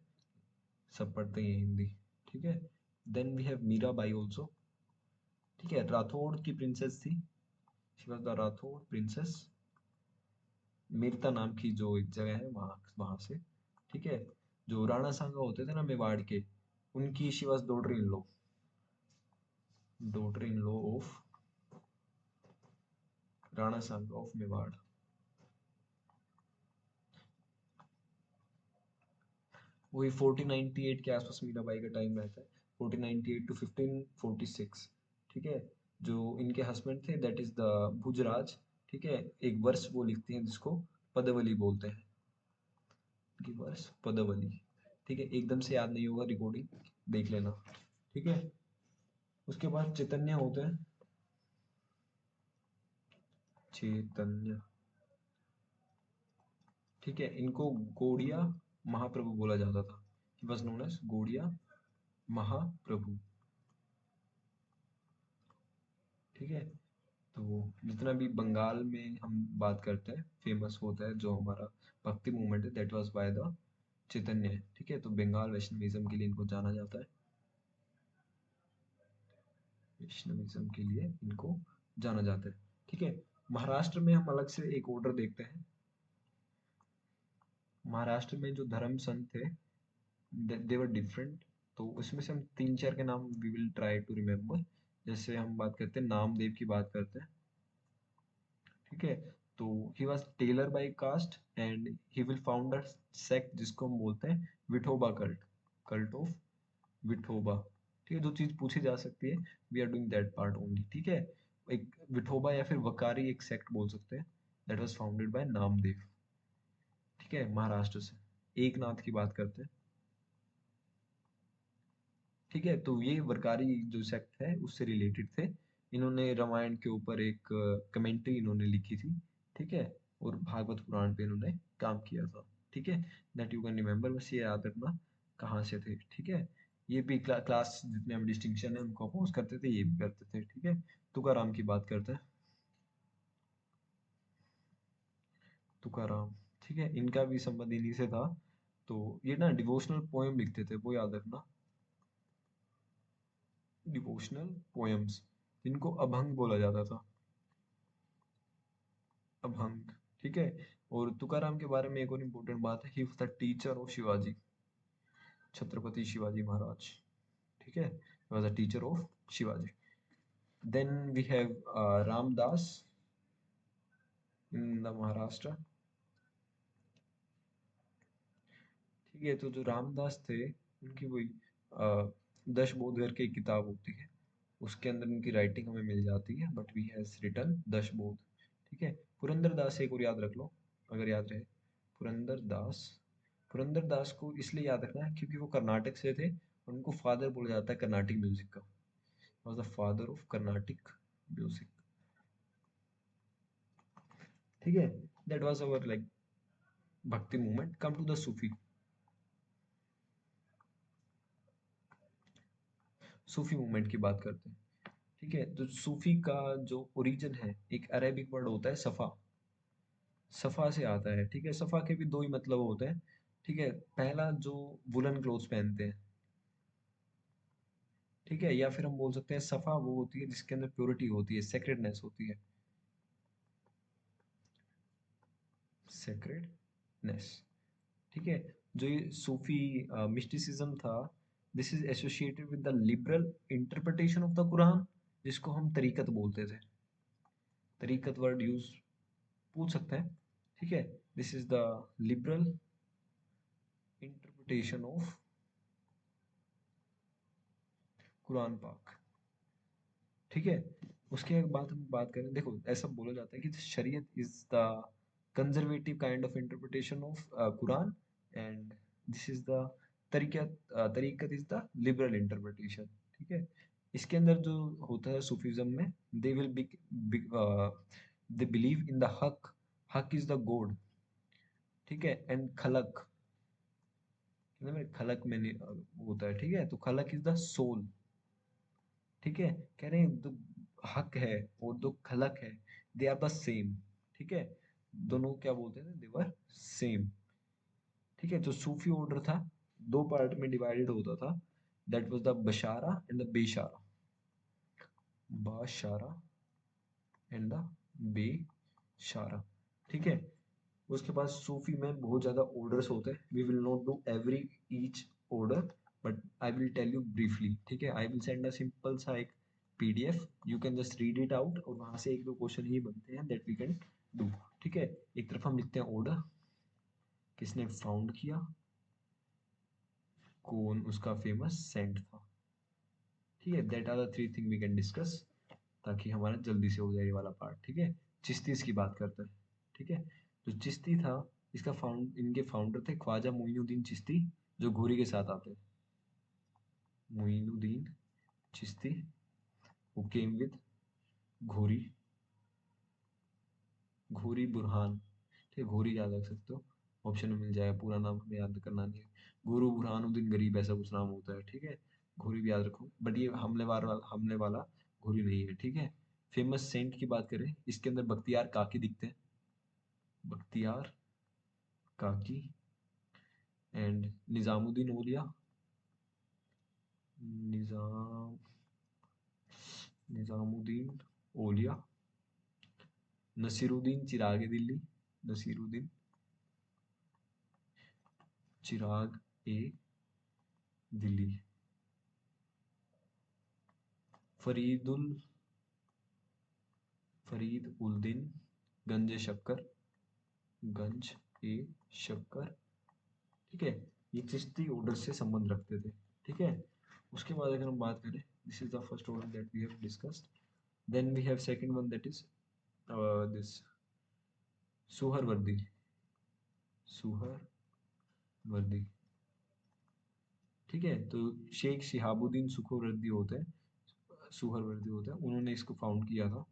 सब पढ़ते हैं हिंदी। ठीक है, then we have Mirabai also. ठीक है, राठौड़ की प्रिंसेस थी, she was the Rathore princess, Merta नाम की जो एक जगह है, वहां वहां से। ठीक है, जो राणा सांगा होते थे ना मेवाड़ के, उनकी she was daughter in law, daughter in law of Rana Sanga of Mewar. वही 1498 के आसपास मीराबाई का टाइम रहता है, 1498 टू 1546। ठीक है, जो इनके हस्बैंड थे, दैट इज द भुजराज। ठीक है, एक वर्ष वो लिखते हैं जिसको पदवली बोलते हैं, कि वर्ष पदवली। ठीक है, एकदम से याद नहीं होगा, रिकॉर्डिंग देख लेना। ठीक है, उसके बाद चैतन्य होते हैं, चैतन्य। ठीक है, इनको गौड़िया महाप्रभु बोला जाता था, he was known as Gaudiya Mahaprabhu. ठीक है, तो जितना भी बंगाल में हम बात करते हैं, फेमस होता है जो हमारा भक्ति मूवमेंट है, दैट वाज बाय द चैतन्य। ठीक है, तो बंगाल वैष्णविज्म के लिए इनको जाना जाता है, वैष्णविज्म के लिए इनको जाना जाता है। ठीक है, महाराष्ट्र में हम अलग से एक ऑर्डर देखते हैं। महाराष्ट्र में जो धर्म संत थे, दे वर डिफरेंट। तो उसमें से हम तीन चार के नाम we will try to remember. जैसे हम बात करते हैं नामदेव की बात करते हैं, ठीक है। तो he was tailor by caste and he will found a sect जिसको हम बोलते हैं Vithoba cult, cult of Vithoba. ठीक है, जो चीज पूछी जा सकती है we are doing that part only, ठीक है। एक विठोबा या फिर वकारी एक सेक्ट बोल सकते हैं, that was founded by Namdev, ठीक है, महाराष्ट्र से। एक नाथ की बात करते हैं, ठीक है। तो ये वरकारी जो सेक्ट है उससे रिलेटेड थे। इन्होंने रामायण के ऊपर एक कमेंट्री इन्होंने लिखी थी, ठीक है। और भागवत पुराण पे इन्होंने काम किया था, ठीक है। दैट यू कैन रिमेम्बर, बस ये याद रखना कहाँ से थे, ठीक है। ये भी क्लास जितने हम डिस्टिंक्शन है उनको अपोज करते थे, ये भी करते थे, ठीक है। तुकाराम की बात करते हैं, तुकाराम, ठीक है। इनका भी संबंध इन्हीं से था। तो ये ना डिवोशनल पोएम लिखते थे, वो याद रखना, डिवोशनल पोएम्स, जिनको अभंग बोला जाता था, अभंग, ठीक है। और तुकाराम के बारे में एक और इम्पोर्टेंट बात है, he was the teacher of Shivaji, Chhatrapati Shivaji Maharaj, ठीक है। He was the teacher of Shivaji. Then we have Ramdas in the Maharashtra, ठीक है। तो जो रामदास थे उनकी वही दशबोध करके एक किताब होती है, उसके अंदर उनकी राइटिंग हमें मिल जाती है, बट वी हैज रिटन दशबोध, ठीक है। पुरंदर दास एक और याद रख लो अगर याद रहे, पुरंदर दास। पुरंदर दास को इसलिए याद रखना है क्योंकि वो कर्नाटक से थे और उनको फादर बोला जाता है कर्नाटिक म्यूजिक का, was the father of Carnatic music, ठीक है। That was our like bhakti movement. Come to the Sufi, Sufi movement की बात करते हैं, ठीक है। तो सूफी का जो ओरिजिन है, एक अरेबिक वर्ड होता है सफा, सफा से आता है, ठीक है। सफा के भी दो ही मतलब होते हैं, ठीक है। पहला जो वुलन क्लोथ्स पहनते हैं, ठीक है। या फिर हम बोल सकते हैं सफा वो होती है जिसके अंदर प्योरिटी होती है, सेक्रेडनेस होती है, सेक्रेडनेस, ठीक है। जो ये सूफी मिस्टिसिज्म था, this is associated with the liberal interpretation of the Quran, जिसको हम तरीकत बोलते थे, तरीकत वर्ड यूज पूछ सकते हैं, ठीक है। This is the liberal interpretation of Quran पाक, ठीक है। उसके बाद हम बात करें, देखो ऐसा बोला जाता है कि shariat is the conservative kind of interpretation of Quran and this is the tariqat, tariqat is the liberal interpretation, ठीक है। इसके अंदर जो होता है सूफीज्म में, they will be, they believe in the haq, haq is the God, ठीक है। एंड खलक, खलक में होता है, ठीक है। तो खलक इज द सोल, ठीक है। कह रहे हैं जो हक है और जो खलक है, दे आर द सेम, ठीक है। दोनों क्या बोलते हैं, दे वर सेम, ठीक है। जो सूफी ऑर्डर था दो पार्ट में डिवाइडेड होता था, that was the bashara and the beshara, bashara and the beshara, ठीक है। उसके बाद सूफी में बहुत ज्यादा ऑर्डर्स होते हैं, we will not do every each order, but I will tell you briefly, ठीक है। I will send a simple सा एक PDF, you can just read it out और वहां से एक दो क्वेश्चन ही बनते हैं दैट वी कैन डू, ठीक है। एक तरफ हम लिखते हैं ऑर्डर, किसने फाउंड किया, कौन उसका फेमस सेंट था, ठीक है। That are the three thing we can discuss, ताकि हमारा जल्दी से हो जाए ये वाला पार्ट, ठीक है। चिश्तीस की बात करते हैं, ठीक है। जो चिश्ती था, इसका इनके फाउंडर थे ख्वाजा मोइनुद्दीन चिश्ती, जो घोरी के साथ आते हैं, Moinuddin Chishti, who came with घोरी, घोरी बुरहान, ठीक है। घोरी याद रख सकते हो, ऑप्शन में मिल जाएगा, पूरा नाम हमें याद करना नहीं है। गुरु बुरहानुद्दीन गरीब ऐसा कुछ नाम होता है, ठीक है। घोरी भी याद रखो, बट ये हमले वाला घोरी नहीं है, ठीक है। फेमस सेंट की बात करें, इसके अंदर बख्तियार काकी दिखते हैं, बख्तियार काकी एंड निजामुद्दीन औलिया, निजाम निजामुद्दीन औलिया, नसीरुद्दीन चिराग दिल्ली, नसीरुद्दीन चिराग ए दिल्ली। फरीदुल फरीद उल दिन गंज शक्कर, गंज ए शक्कर, ठीक है। ये चिश्ती ऑर्डर से संबंध रखते थे, ठीक है। उसके बाद अगर हम बात करें, this is the first order that we have discussed. Then we have second one that is this Suhrawardi, Suhrawardi, ठीक है। तो शेख शिहाबुद्दीन सुहरवर्दी होते हैं, सुहरवर्दी होता है, उन्होंने इसको फाउंड किया था,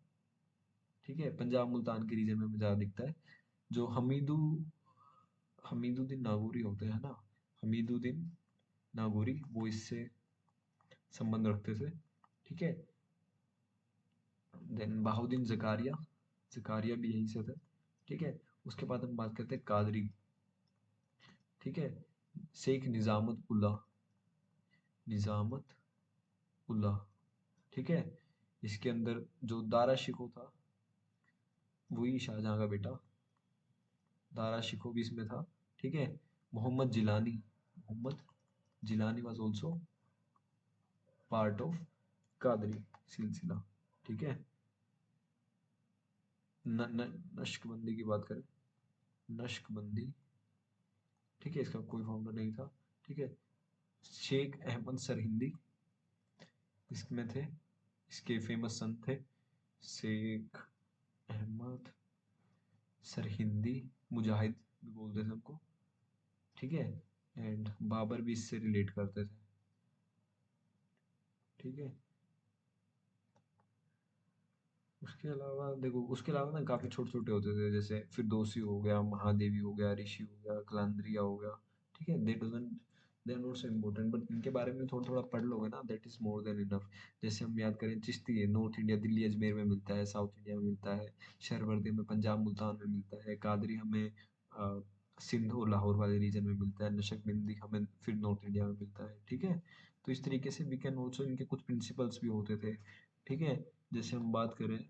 ठीक है। पंजाब मुल्तान के रीजन में ज़्यादा दिखता है। जो हमीदुद्दीन नागौरी होते हैं ना, हमीदुद्दीन नागौरी, वो इससे संबंध रखते थे, ठीक है। देन बहाउद्दीन जकारिया, जकारिया भी यहीं से थे, ठीक है। उसके बाद हम बात करते हैं कादरी, ठीक है। शेख निजामत उल्ला, निजामत उल्ला, ठीक है। इसके अंदर जो दारा शिकोह था, वही शाहजहां का बेटा दारा शिकोह भी इसमें था, ठीक है। Mohammad Jilani, Mohammad Jilani was also part of Qadri silsila, ठीक है। नक्शबंदी की बात करें, नक्शबंदी, ठीक है, इसका कोई फाउंडर नहीं था, ठीक है। शेख अहमद सरहिंदी इसमें थे, इसके फेमस सन थे शेख अहमद सरहिंदी, मुजाहिद भी बोलते थे उनको, ठीक है। एंड बाबर भी इससे रिलेट करते थे, ठीक है। उसके अलावा देखो, उसके अलावा ना काफी छोटे छोटे होते थे, जैसे फिरदौसी हो गया, महादेवी हो गया, ऋषि हो गया, कलांद्रिया हो गया, ठीक है। They are not so important, but इनके बारे में थोड़ा थोड़ा पढ़ लोगे ना, that is more than enough. जैसे हम याद करें, चिश्ती है नॉर्थ इंडिया, दिल्ली अजमेर में मिलता है, साउथ इंडिया में मिलता है, शहरवर्दी में पंजाब मुल्तान में मिलता है, कादरी हमें सिंध और लाहौर वाले रीजन में मिलता है, नशकबंदी हमें फिर नॉर्थ इंडिया में मिलता है, ठीक है। तो इस तरीके से वी कैन ऑल्सो, इनके कुछ प्रिंसिपल्स भी होते थे, ठीक है। जैसे हम बात करें,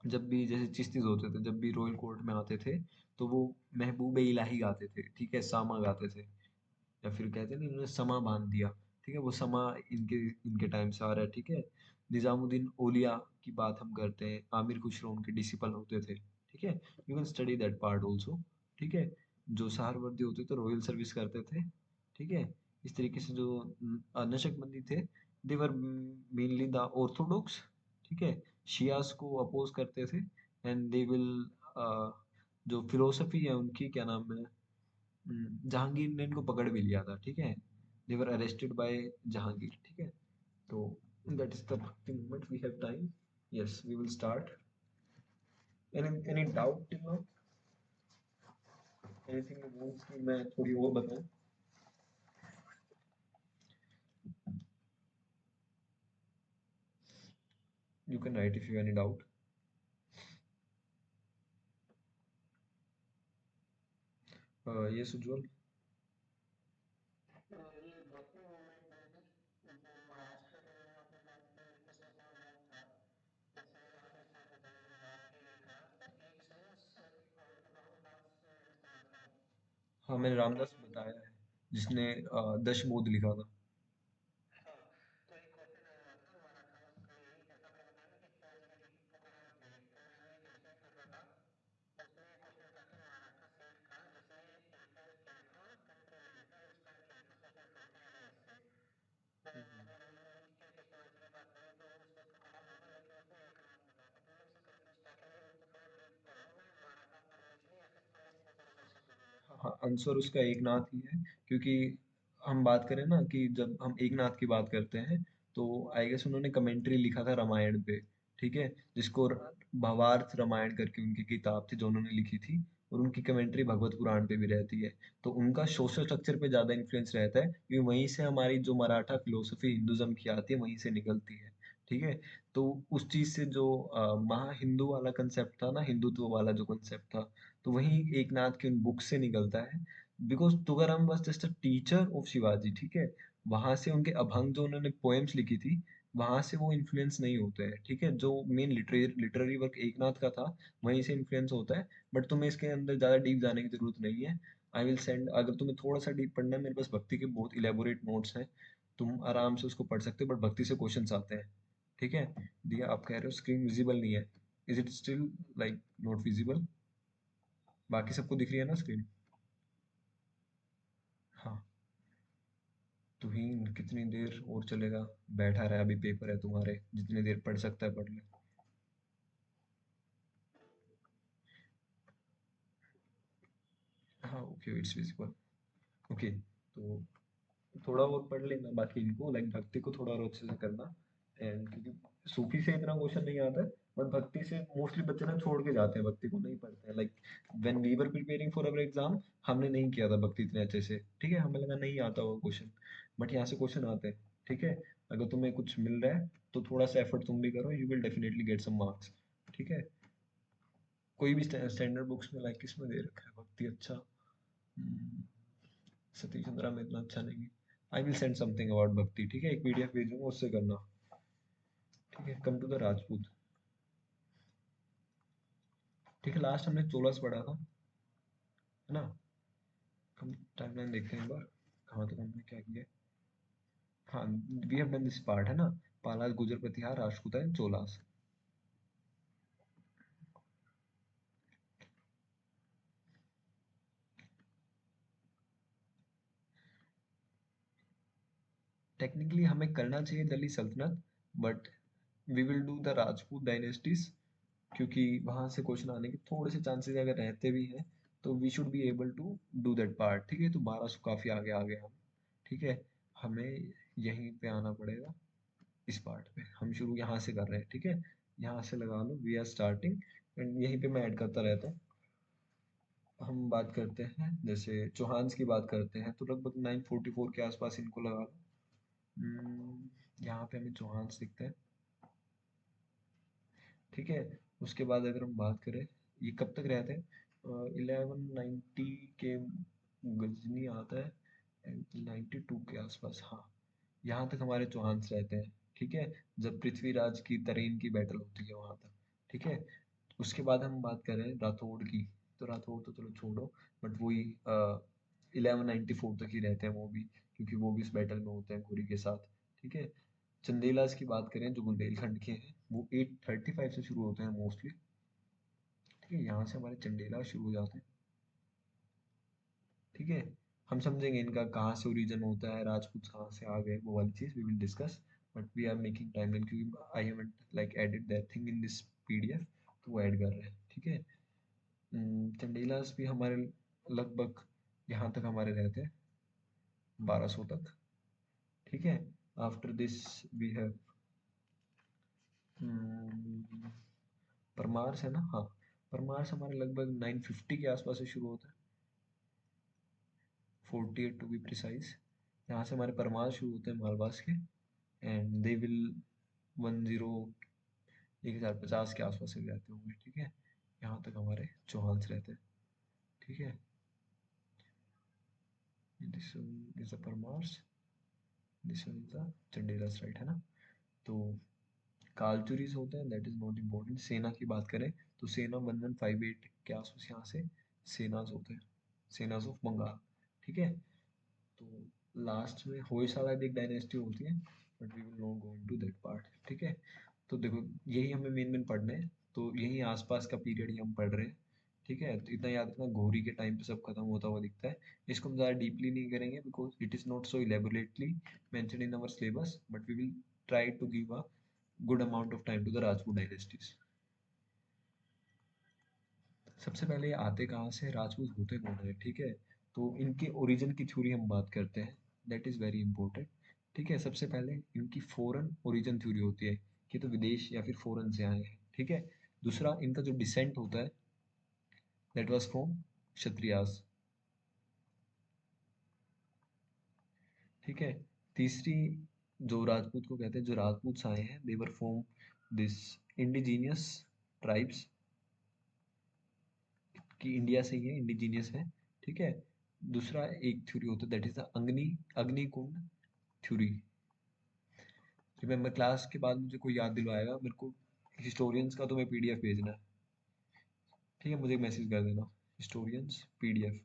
जब भी जैसे चिश्तीज होते थे, जब भी रॉयल कोर्ट में आते थे, तो वो महबूब इलाही गाते थे, ठीक है, सामा गाते थे, या फिर कहते हैं ना, इन्होंने समा बांध दिया, ठीक है। वो समा इनके इनके टाइम से आ रहा है, ठीक है। निजामुद्दीन औलिया की बात हम करते हैं, आमिर खुसरो उनके डिसिपल होते थे, ठीक है। You can study that part also, ठीक है। जो सहारवर्दी होते थे, रॉयल सर्विस करते थे, ठीक है। इस तरीके से जो नशकबंदी थे, they were mainly the Orthodox, ठीक है। शियास को अपोज करते थे, एंड दे विल जो फिलोसफी है उनकी, क्या नाम है, जहांगीर ने इनको पकड़ भी लिया था, ठीक है। They were arrested by Jahangir, ठीक है। तो that is the moment we have time, yes we will start. Any doubt till now, anything you want कि मैं थोड़ी और बताऊं? You can write if you any doubt. Yes Ujjwal. हाँ, मैंने रामदास बताया है, जिसने दशमोध लिखा था। हाँ, आंसर उसका एक नाथ ही है, क्योंकि हम बात करें ना कि जब हम एक नाथ की बात करते हैं, तो आई गेस उन्होंने कमेंट्री लिखा था रामायण पे, ठीक है। जिसको भावार्थ रामायण करके उनकी किताब थी जो उन्होंने लिखी थी, और उनकी कमेंट्री भगवत पुराण पे भी रहती है। तो उनका सोशल स्ट्रक्चर पे ज्यादा इन्फ्लुएंस रहता है, क्योंकि वहीं से हमारी जो मराठा फिलोसफी हिंदुज्म की आती है, वहीं से निकलती है, ठीक है। तो उस चीज से जो महा हिंदू वाला कंसेप्ट था ना, हिंदुत्व वाला जो कंसेप्ट था, तो वही एक नाथ की उन बुक से निकलता है। Because Tukaram was just a teacher of Shivaji, ठीक है। वहां से उनके अभंग जो उन्होंने पोएम्स लिखी थी, वहां से वो इन्फ्लुएंस नहीं होते हैं, ठीक है। जो मेन लिटरेरी वर्क एकनाथ का था, वहीं से इन्फ्लुएंस होता है। बट तुम्हें इसके अंदर ज्यादा डीप जाने की जरूरत नहीं है। आई विल सेंड, अगर तुम्हें थोड़ा सा डीप पढ़ना है, मेरे पास भक्ति के बहुत इलेबोरेट नोट्स हैं, तुम आराम से उसको पढ़ सकते हो, बट भक्ति से क्वेश्चंस आते हैं। ठीक है, दिया आप कह रहे हो स्क्रीन विजिबल नहीं है, is it still like not visible? बाकी सबको दिख रही है ना स्क्रीन? हाँ, तुहीन कितनी देर और चलेगा? बैठा रहा, अभी पेपर है तुम्हारे, जितनी देर पढ़ सकता है पढ़ ले। हाँ ओके, इट्स विजिबल। ओके, तो थोड़ा और पढ़ लेना बाकी इनको, लाइक भक्ति को थोड़ा और अच्छे से करना। एंड क्योंकि सूफी से इतना क्वेश्चन नहीं आता है, बट भक्ति से मोस्टली बच्चे ना छोड़ के जाते हैं, भक्ति को नहीं पढ़ते हैं। Like when we were preparing for our exam, हमने नहीं किया था भक्ति इतने अच्छे से, ठीक है, हमें लगा नहीं आता वो क्वेश्चन, बट यहाँ से क्वेश्चन आते हैं। ठीक है, अगर तुम्हें कुछ मिल रहा है तो थोड़ा सा एफर्ट तुम भी करो, you will definitely get some marks. ठीक है, कोई भी स्टैंडर्ड बुक्स में, लाइक किसमें दे रखा है भक्ति अच्छा? हम्म, सतीश चंद्रा में इतना अच्छा नहीं। आई विल सेंड समथिंग अबाउट भक्ति, ठीक है, एक पीडीएफ भेजूंगा, उससे करना। ठीक है, कम टू द राजपूत। ठीक है, लास्ट हमने 14 पढ़ा था, है ना? हम टाइमलाइन देखते हैं एक बार, कहाँ तक हमने क्या किया। हाँ, we have done this part, है ना? पालास, गुजर प्रतिहार, राष्ट्रकूटा एंड चोलास। टेक्निकली हमें करना चाहिए दिल्ली सल्तनत, but we will do the Rajput dynasties, क्योंकि वहां से क्वेश्चन आने के थोड़े से चांसेस अगर रहते भी हैं, तो we should be able to do that part. ठीक है, तो 1200 काफी आगे आ गए हम। ठीक है, हमें यहीं पे आना पड़ेगा, इस पार्ट पे हम शुरू यहाँ से कर रहे हैं। ठीक है, यहाँ से लगा लो, वी आर स्टार्टिंग, एंड यहीं पे मैं ऐड करता रहता हूँ। हम बात करते हैं, जैसे चौहान्स की बात करते हैं, तो लगभग 944 के आसपास इनको लगा लो। यहाँ पे हमें चौहान्स दिखते हैं। ठीक है, उसके बाद अगर हम बात करें, ये कब तक रहते हैं? 1190 के गजनी आता है, 92 के आसपास, हाँ, यहाँ तक हमारे चौहान्स रहते हैं। ठीक है, जब पृथ्वीराज की तरेन की बैटल होती है वहां तक। ठीक है, उसके बाद हम बात करें राठौड़ की, तो राठौड़ तो चलो छोड़ो, बट वही 1194 तक ही रहते हैं वो भी, क्योंकि वो भी इस बैटल में होते हैं घुरी के साथ। ठीक है, चंदेलास की बात करें जो बुंदेलखंड के हैं, वो 835 से शुरू होते हैं मोस्टली। ठीक है, यहाँ से हमारे चंदेला शुरू हो जाते हैं। ठीक है, हम समझेंगे इनका कहाँ से ओरिजिन होता है, राजपूत कहाँ से आ गए, वो वाली चीज we will discuss, but we are making timeline, क्योंकि I haven't like edit that thing in this PDF, तो वो ऐड कर रहे हैं। ठीक है, चंदेलास भी हमारे लगभग यहाँ तक हमारे रहते हैं, 1200 तक। ठीक है, after this we have Parmars, है ना? हाँ, परमार्स हमारे लगभग 950 के आसपास से शुरू होता है, 48 टू बी प्रिसाइज। यहाँ से हमारे परमार्स शुरू होते हैं मालवास के, एंड दे विल 1050 के आसपास से रहते होंगे। ठीक है, यहाँ तक हमारे चौहान्स रहते हैं। ठीक है, this is the Paramars, this is the Chandelas, right, है ना? तो कालचुरीज होते हैं, दैट इज नॉट इम्पोर्टेंट। सेना की बात करें तो सेना 1158 के आसपास यहाँ से सेनाज होते हैं, सेनाज ऑफ बंगाल। ठीक है, तो लास्ट में होयसाला भी एक डायनेस्टी होती है, but we will not go into that part. ठीक है, तो देखो यही हमें मेन मेन पढ़ना है, तो यही आसपास का पीरियड ही हम पढ़ रहे हैं। ठीक है, तो इतना याद रखना, घोरी के टाइम पे सब खत्म होता हुआ दिखता है। इसको हम ज़्यादा डीपली नहीं करेंगे, because it is not so elaborately mentioned in our syllabus, but we will try to give a good amount of time to the Rajput dynasties. सबसे पहले आते कहाँ से, राजपूत होते कौन है? ठीक है, तो इनके ओरिजिन की थ्योरी हम बात करते हैं, दैट इज वेरी इंपॉर्टेंट। ठीक है, सबसे पहले इनकी फॉरेन ओरिजिन थ्योरी होती है, कि तो विदेश या फिर फॉरेन से आए हैं। ठीक है, दूसरा इनका जो डिसेंट होता है, दैट वाज फ्रॉम क्षत्रियास। ठीक है, तीसरी, जो राजपूत को कहते हैं, जो राजपूत आए हैं, they were from this indigenous tribes, कि इंडिया से ही है, इंडिजीनियस है। ठीक है, दूसरा एक थ्योरी होता है, that is the Agnikund theory. Remember class के बाद मुझे कोई याद दिलवाएगा, मेरे को हिस्टोरियंस का तुम्हें पीडीएफ भेजना है। ठीक है, मुझे मैसेज कर देना, हिस्टोरियंस पीडीएफ।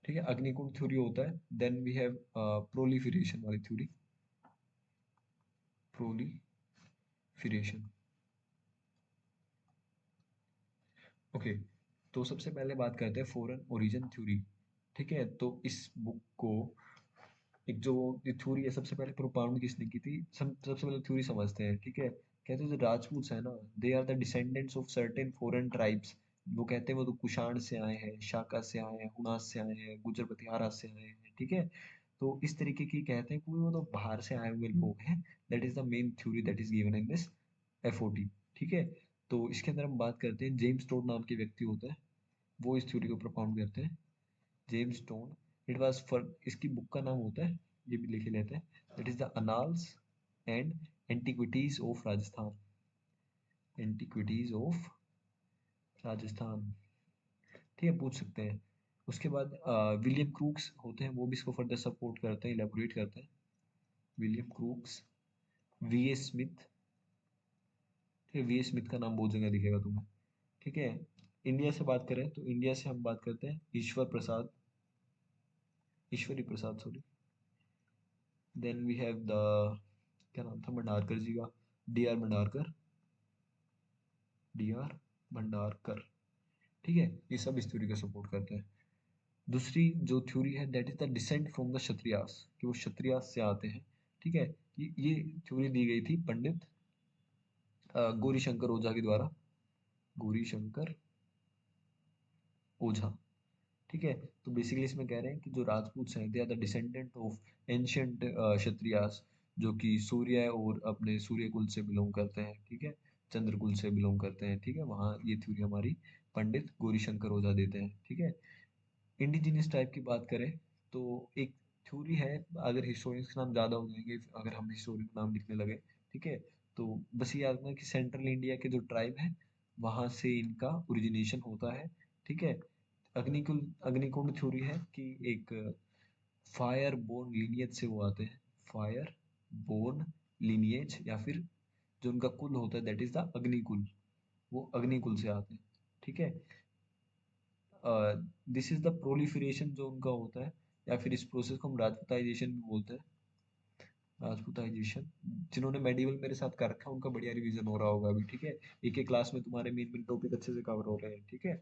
ठीक है, अग्निकुंड थ्योरी होता है। देन वी हैव प्रोलिफरेशन वाली थ्योरी, प्रोलिफरेशन। ओके, तो सबसे पहले बात करते हैं फॉरेन ओरिजिन थ्योरी। ठीक है, तो इस बुक को, एक जो ये थ्योरी है, सबसे पहले प्रोपाउंड किसने की थी, सबसे पहले थ्योरी समझते हैं। ठीक है, कहते हैं जो राजपूत है ना, they are the descendants of certain foreign tribes. वो कहते हैं वो तो कुषाण से आए हैं, शाका से आए हैं, हुनास से आए हैं, गुजर पतिहारा से आए हैं। ठीक है, तो इस तरीके की कहते हैं कि वो तो बाहर से आए हुए लोग हैं। That is the main theory that is given in this FOT. ठीक है, तो इसके अंदर हम बात करते हैं, जेम्स टोड नाम के व्यक्ति होते हैं, वो इस थ्योरी को प्रोपाउंड करते हैं। James tone, it was for, इसकी बुक का नाम होता है, ये भी लिख लेते हैं, that is the annals and antiquities of Rajasthan. Antiquities of Rajasthan, ठीक है, पूछ सकते हैं। उसके बाद विलियम क्रूक्स होते हैं, वो भी इसको फर्दर सपोर्ट करते हैं, इलेबोरेट करते हैं। William crooks, V A Smith, ठीक है, वी ए स्मिथ का नाम बहुत जगह दिखेगा तुम्हें। ठीक है, इंडिया से बात करें तो इंडिया से हम बात करते हैं Ishwar Prasad, Ishwari Prasad sorry. Then we have the, क्या नाम था भंडारकर जी का, D R Bhandarkar, D R Bhandarkar. ठीक है, ये सब इस थ्योरी का सपोर्ट करते हैं। दूसरी जो थ्योरी है that is the decent from the Kshatriyas, कि वो क्षत्रियास से आते हैं। ठीक है, ये थ्योरी दी गई थी पंडित गौरी शंकर ओझा के द्वारा, गौरी शंकर ओझा। ठीक है, तो बेसिकली इसमें कह रहे हैं कि जो राजपूत हैं, they are the descendant of ancient Kshatriyas, जो कि सूर्य और अपने सूर्य कुल से बिलोंग करते हैं। ठीक है, चंद्र कुल से बिलोंग करते हैं। ठीक है, वहाँ ये थ्योरी हमारी पंडित गौरीशंकर ओझा देते हैं। ठीक है, इंडिजिनियस टाइप की बात करें तो एक थ्योरी है, अगर हिस्टोरियंस के नाम ज़्यादा हो जाएंगे, अगर हम हिस्टोरियन का नाम लिखने लगे, ठीक है, तो बस ये याद रखना कि सेंट्रल इंडिया के जो ट्राइब है, वहाँ से इनका ओरिजिनेशन होता है। ठीक है, अग्निकुल, अग्निकुंड थ्योरी है कि एक फायर बोर्न लीनियज से वो आते हैं, फायर बोर्न लीनियज, या फिर जो उनका कुल होता है दैट इज द अग्निकुल, वो अग्निकुल से आते हैं। ठीक है, दिस इज द प्रोलिफरेशन जो उनका होता है, या फिर इस प्रोसेस को हम राजपूताइजेशन भी बोलते हैं, राजपूताइजेशन। जिन्होंने मेडिवल मेरे साथ कर रखा है उनका बढ़िया रिवीजन हो रहा होगा अभी। ठीक है, एक एक क्लास में तुम्हारे मेन मेन टॉपिक अच्छे से कवर हो रहे हैं। ठीक है,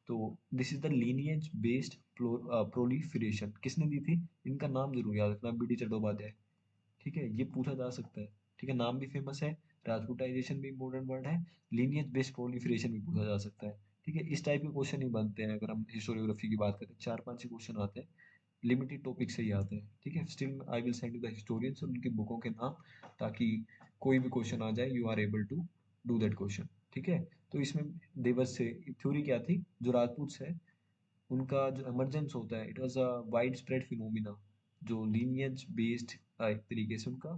तो this is the lineage based proliferation, किसने दी थी, इनका नाम जरूर याद रखना, बी डी चट्टोपाध्याय। ठीक है, ये पूछा जा सकता है। ठीक है, नाम भी फेमस है, राजपूताइजेशन भी इम्पोर्टेंट वर्ड है, लीनियज बेस्ड प्रोलिफरेशन भी पूछा जा सकता है। ठीक है, इस टाइप के क्वेश्चन ही बनते हैं, अगर हम हिस्टोरियोग्राफी की बात करें, चार पांच ही क्वेश्चन आते हैं, लिमिटेड टॉपिक से ही आते हैं। ठीक है, still I will send you the historians और उनकी बुकों के नाम, ताकि कोई भी क्वेश्चन आ जाए you are able to do that question. ठीक है, तो इसमें देवस से थ्योरी क्या थी, जो राजपूत है उनका जो इमरजेंस होता है, it was a wide spread phenomena, जो लीनियज बेस्ड एक तरीके से उनका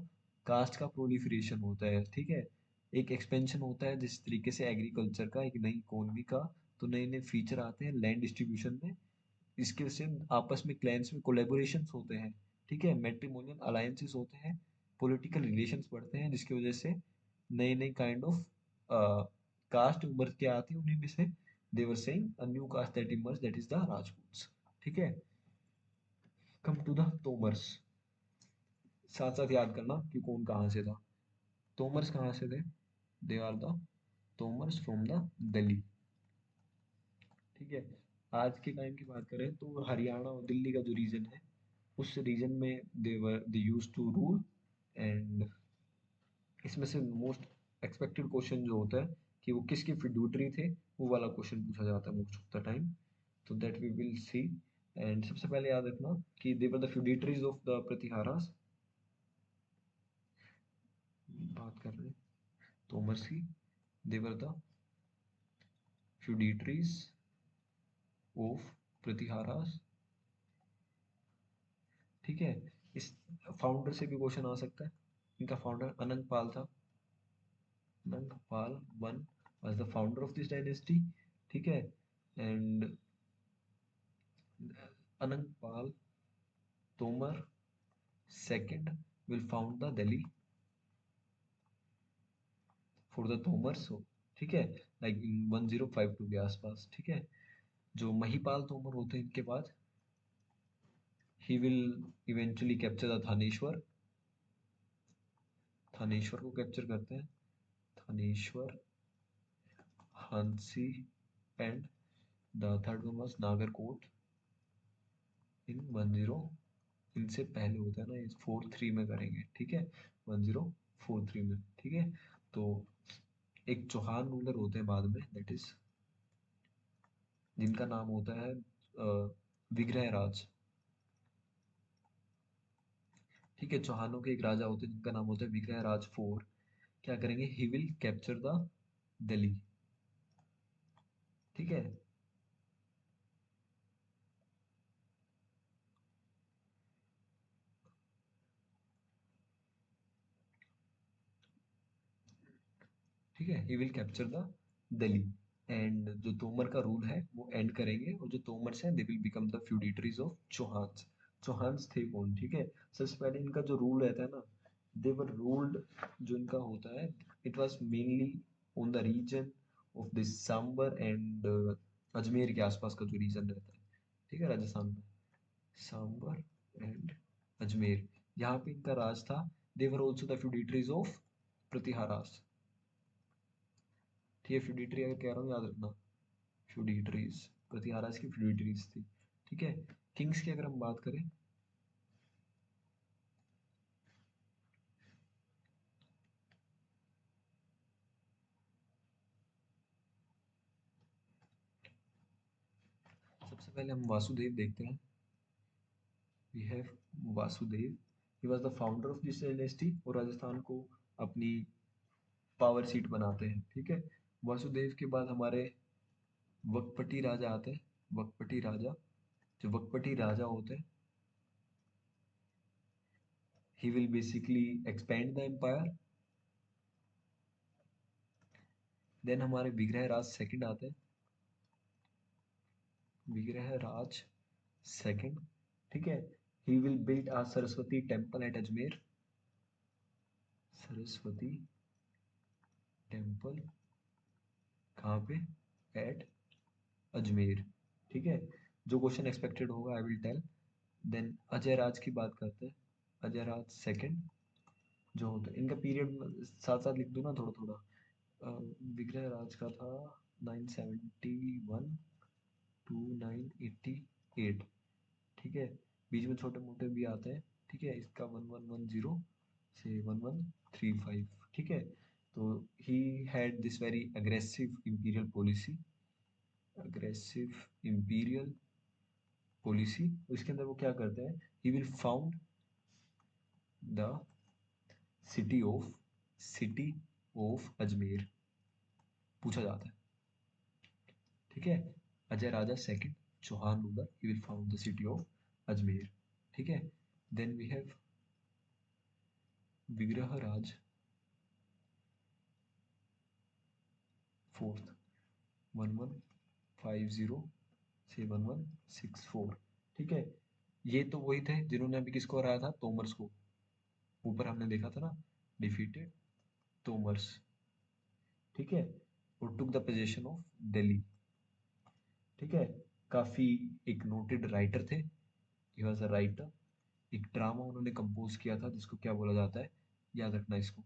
कास्ट का प्रोलिफरेशन होता है। ठीक है, एक एक्सपेंशन होता है जिस तरीके से एग्रीकल्चर का, एक नई इकोनॉमी का, तो नए नए फीचर आते हैं लैंड डिस्ट्रीब्यूशन में, इसके वजह से आपस में क्लैंस में कोलेबोरेशंस होते हैं। ठीक है, मैट्रिमोनियल अलायंसेस होते हैं, पॉलिटिकल रिलेशंस बढ़ते हैं, जिसकी वजह से नई नई काइंड ऑफ कास्ट उभर के आती है, उन्हीं में से they were saying a new caste that emerged, that is the Rajputs। ठीक है, कम टू द तोमर्स, साथ साथ याद करना कि कौन कहाँ से था। तोमर्स कहाँ से थे, they are the Tomars from the Delhi. ठीक है, आज के टाइम की बात करें तो हरियाणा और दिल्ली का जो रीजन है, उस रीजन में दे यूज टू रूल। एंड इसमें से मोस्ट एक्सपेक्टेड क्वेश्चन जो होता है कि वो किसके फिड्यूटरी थे, वो वाला क्वेश्चन पूछा जाता है मोस्ट ऑफ द टाइम, तो that we will see. And सबसे पहले याद रखना कि they were the feudatories of the Pratiharas, बात कर रहे हैं तोमर की, दे were the feudatories of Pratiharas. ठीक है, इस फाउंडर से भी क्वेश्चन आ सकता है, इनका फाउंडर अनंग पाल था, Anang Pal one was the founder of this dynasty. ठीक है, एंड अनंग पाल Tomar second will found the Delhi for the Tomars हो। ठीक है, लाइक इन 1052 के आसपास। ठीक है, जो महिपाल तोमर होते हैं इनके बाद, he will eventually capture the Thaneshwar, Thaneshwar को कैप्चर करते हैं, Thaneshwar, Hansi and the third one was Nagarkot in 10, इनसे पहले होता है ना, इस 43 में करेंगे, ठीक है, 1043 में, ठीक है। तो एक चौहान रूलर होते हैं बाद में, दैट इज जिनका नाम होता है विग्रह राज, ठीक है। चौहानों के एक राजा होते हैं जिनका नाम होता है विग्रह राज फोर, क्या करेंगे, ही विल कैप्चर द दिल्ली, ठीक है। ठीक है, he will capture the Delhi, and जो तोमर का रूल है वो एंड करेंगे, और जो तोमर्स हैं they will become the feudatories of Chauhans. Chauhans थे कौन, ठीक है। सबसे पहले इनका जो रूल रहता है ना, दे वर रूल्ड, जो इनका होता है, it was mainly on the region of this Sambhar and Ajmer के आसपास का जो रीजन रहता है, ठीक है, राजस्थान में, सांबर एंड अजमेर, यहाँ पे इनका राज था। They were also the feudatories of Pratiharas, ठीक है। फ्यूडिटरी अगर कह रहा हूँ याद रखना, फ्यूडिटरीज, प्रतिहारास की फ्यूडिटरीज थी, ठीक है। किंग्स की अगर हम बात करें, सबसे पहले हम वासुदेव देखते हैं। We have Vasudev, he was the founder of this dynasty, और राजस्थान को अपनी पावर सीट बनाते हैं, ठीक है। वासुदेव के बाद हमारे वकपटी राजा आते हैं, वकपटी राजा, जो वकपटी राजा होते हैं, he will basically expand the empire। Then हमारे विग्रह राज सेकंड आते हैं, विग्रह राज सेकंड, ठीक है। he will build a Saraswati temple at Ajmer, Saraswati temple कहाँ पे, एट अजमेर, ठीक है। जो क्वेश्चन एक्सपेक्टेड होगा I will tell. Then Ajay Raj की बात करते हैं, अजय राज सेकंड, जो होता है इनका पीरियड साथ साथ लिख दूं ना थोड़ा थोड़ा। विग्रह राज का था 971 टू 988, ठीक है। बीच में छोटे मोटे भी आते हैं, ठीक है, इसका 1110 से 1135, ठीक है। तो he had this very aggressive imperial policy, aggressive imperial policy, इसके अंदर वो क्या करते हैं, he will found the city of, city of Ajmer, पूछा जाता है, ठीक है। Ajay Raja second, Chauhan ruler, he will found the city of Ajmer, ठीक है। देन वी हैव विग्रह राज फोर्थ, 1150 से 1164, ठीक है। ये तो वही थे जिन्होंने अभी किसको हराया था, तोमर्स को, ऊपर हमने देखा था ना, डिफीटेड तोमर्स, ठीक है, और took the position of Delhi, ठीक है। काफी एक नोटेड राइटर थे, ही वाज अ राइटर। एक ड्रामा उन्होंने कंपोज किया था जिसको क्या बोला जाता है, याद रखना इसको,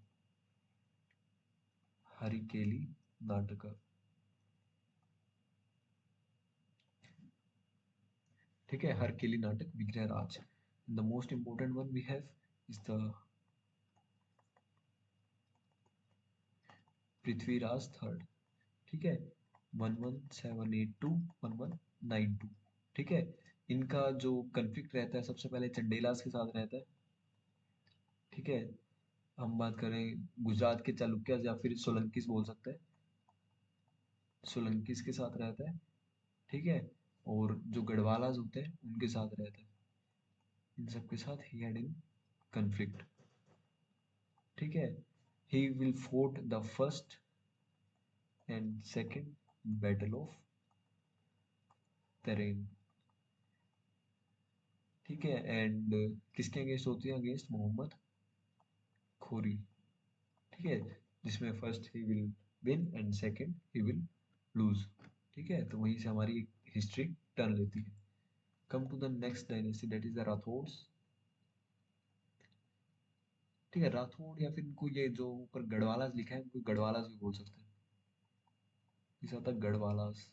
हरिकेली नाटक, ठीक है, Harkeli Natak, Vigraha Raj. The most important one we have is the Prithviraj third, ठीक है, 11782 1192, ठीक है। इनका जो कन्फ्लिक्ट रहता है सबसे पहले चंडेलास के साथ रहता है, ठीक है। हम बात करें गुजरात के चालुक्य या फिर सोलंकीस बोल सकते हैं, सोलंकीस के साथ रहता है, ठीक है। और जो गढ़वालाज होते हैं उनके साथ रहता है, इन सब के साथ ही हैड इन कन्फ्लिक्ट, ठीक है। He will fort the first and second battle of तरेन, ठीक है। एंड किसके अगेंस्ट होती है, अगेंस्ट मोहम्मद खोरी, ठीक है, जिसमें first he will win and second he will lose, ठीक है। तो वहीं से हमारी हिस्ट्री टर्न लेती है, come to the next dynasty that is the Rathores. ठीक है, राठौड़ या फिर इनको ये जो ऊपर गढ़वालास लिखा है इनको गढ़वालास भी बोल सकते हैं। इस आता गढ़वालास।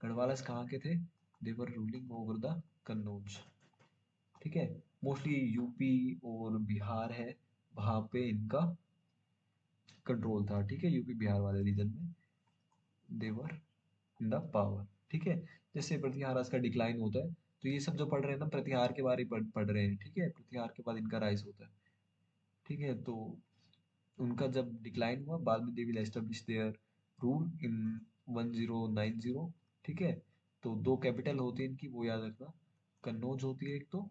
गढ़वालास कहाँ के थे? They were ruling over the Kannauj. ठीक है, मोस्टली यूपी और बिहार है, वहां पे इनका कंट्रोल था। ठीक है, यूपी बिहार वाले रीजन में देवर इन द पावर। ठीक है, जैसे प्रतिहार का डिक्लाइन होता है, तो ये सब जो पढ़ रहे हैं ना प्रतिहार के बारे में पढ़ रहे हैं। ठीक है, प्रतिहार के बाद इनका राइज होता है। ठीक है, तो उनका जब डिक्लाइन हुआ बाद में they will establish their rule in 1090। ठीक है, तो दो कैपिटल होती है इनकी, वो याद रखना। कन्नौज होती है एक तो,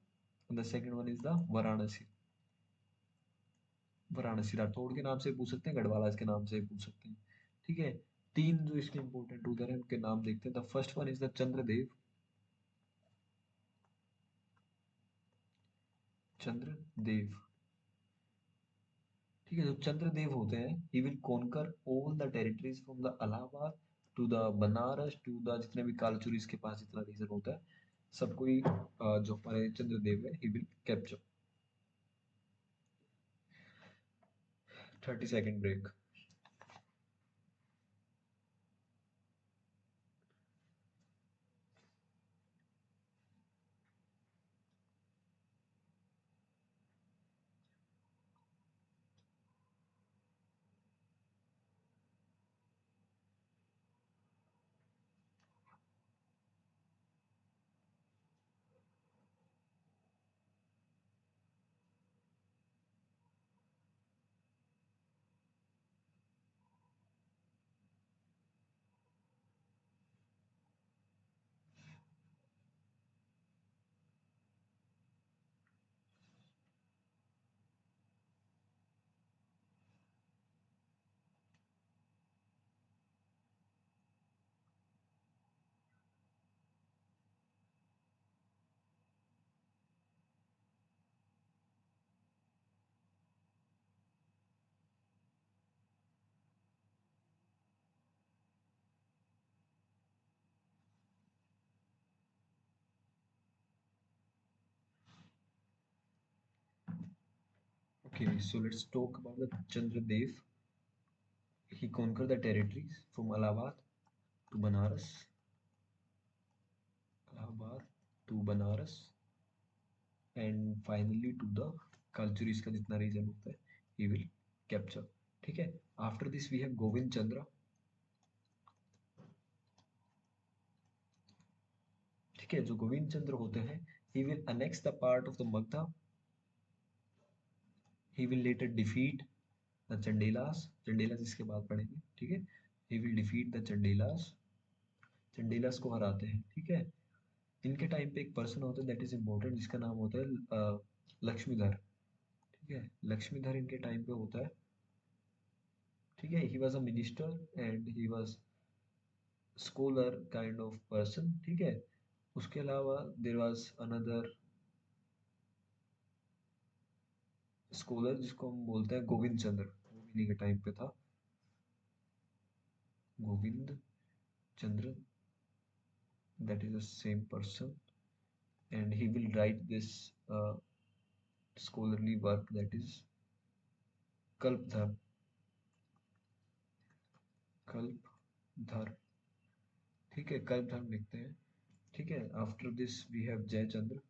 the second one is the Varanasi. Varanasi Rathore के नाम से पूछ सकते हैं, गढ़वाला के नाम से पूछ सकते हैं। ठीक है, तीन जो इसके इंपॉर्टेंट रूलर हैं उनके नाम देखते हैं। The first one is the Chandradev. Chandradev. ठीक है, जो चंद्रदेव होते हैं he will conquer all the territories from the Allahabad to the Banaras to the जितने भी कालचुरीस के पास जितना रीजन होता है सबको ही जो हमारे चंद्रदेव है he will capture. 30 second break. Okay, so let's talk about the Chandradev. He conquered the territories from Allahabad to Banaras, Allahabad to Banaras, and finally to the Kalchuris का जितना रीजन होता है he will capture. ठीक है, after this we have Govind Chandra. ठीक है, जो गोविंद चंद्र होते हैं he will annex the part of the Magda. He will later defeat the Chandelas. Chandelas इसके बाद पढ़ेंगे। ठीक है, he will defeat the Chandelas. Chandelas को हराते हैं। ठीक है, इनके टाइम पे एक पर्सन होता है दैट इज इम्पोर्टेंट जिसका नाम होता है लक्ष्मीधर। ठीक है, लक्ष्मीधर इनके टाइम पे होता है। ठीक है, he was a minister and he was scholar kind of person. ठीक है, उसके अलावा देयर वाज अनदर स्कॉलर जिसको हम बोलते हैं गोविंद चंद्र, वो भी इन्हीं के टाइम पे था। गोविंद चंद्र, that is the same person, and he will write this scholarly work that is Kalpdhar. Kalpdhar। ठीक है, कल्पधर लिखते हैं। ठीक है, after this we have Jayachandra.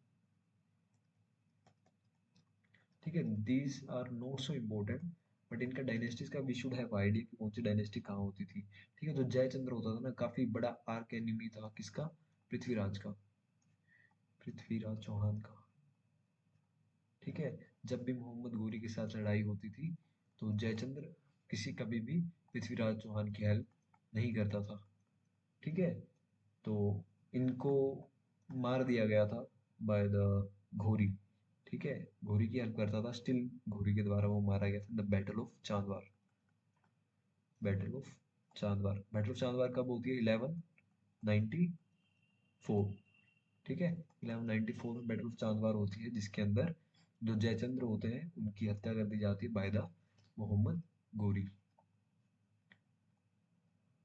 ठीक है, these are not so important, but इनका डायनेस्टीज का वी शुड हैव आइडिया कि कौन सी डायनेस्टी कहाँ होती थी। ठीक है, जो जयचंद्र होता था ना काफी बड़ा आर्क एनिमी था किसका? पृथ्वीराज का, पृथ्वीराज चौहान का। ठीक है, जब भी मोहम्मद गोरी के साथ लड़ाई होती थी तो जयचंद्र किसी कभी भी पृथ्वीराज चौहान की हेल्प नहीं करता था। ठीक है, तो इनको मार दिया गया था बाय द घोरी। ठीक है, घोरी की हेल्प करता था, स्टिल घोरी के द्वारा वो मारा गया था। The battle of Chandawar. Battle of Chandawar. Battle of Chandawar कब होती है? 1194। ठीक है, 1194 में बैटल ऑफ चांदवार होती है जिसके अंदर जो जयचंद्र होते हैं उनकी हत्या कर दी जाती है by the Mohammad Ghori.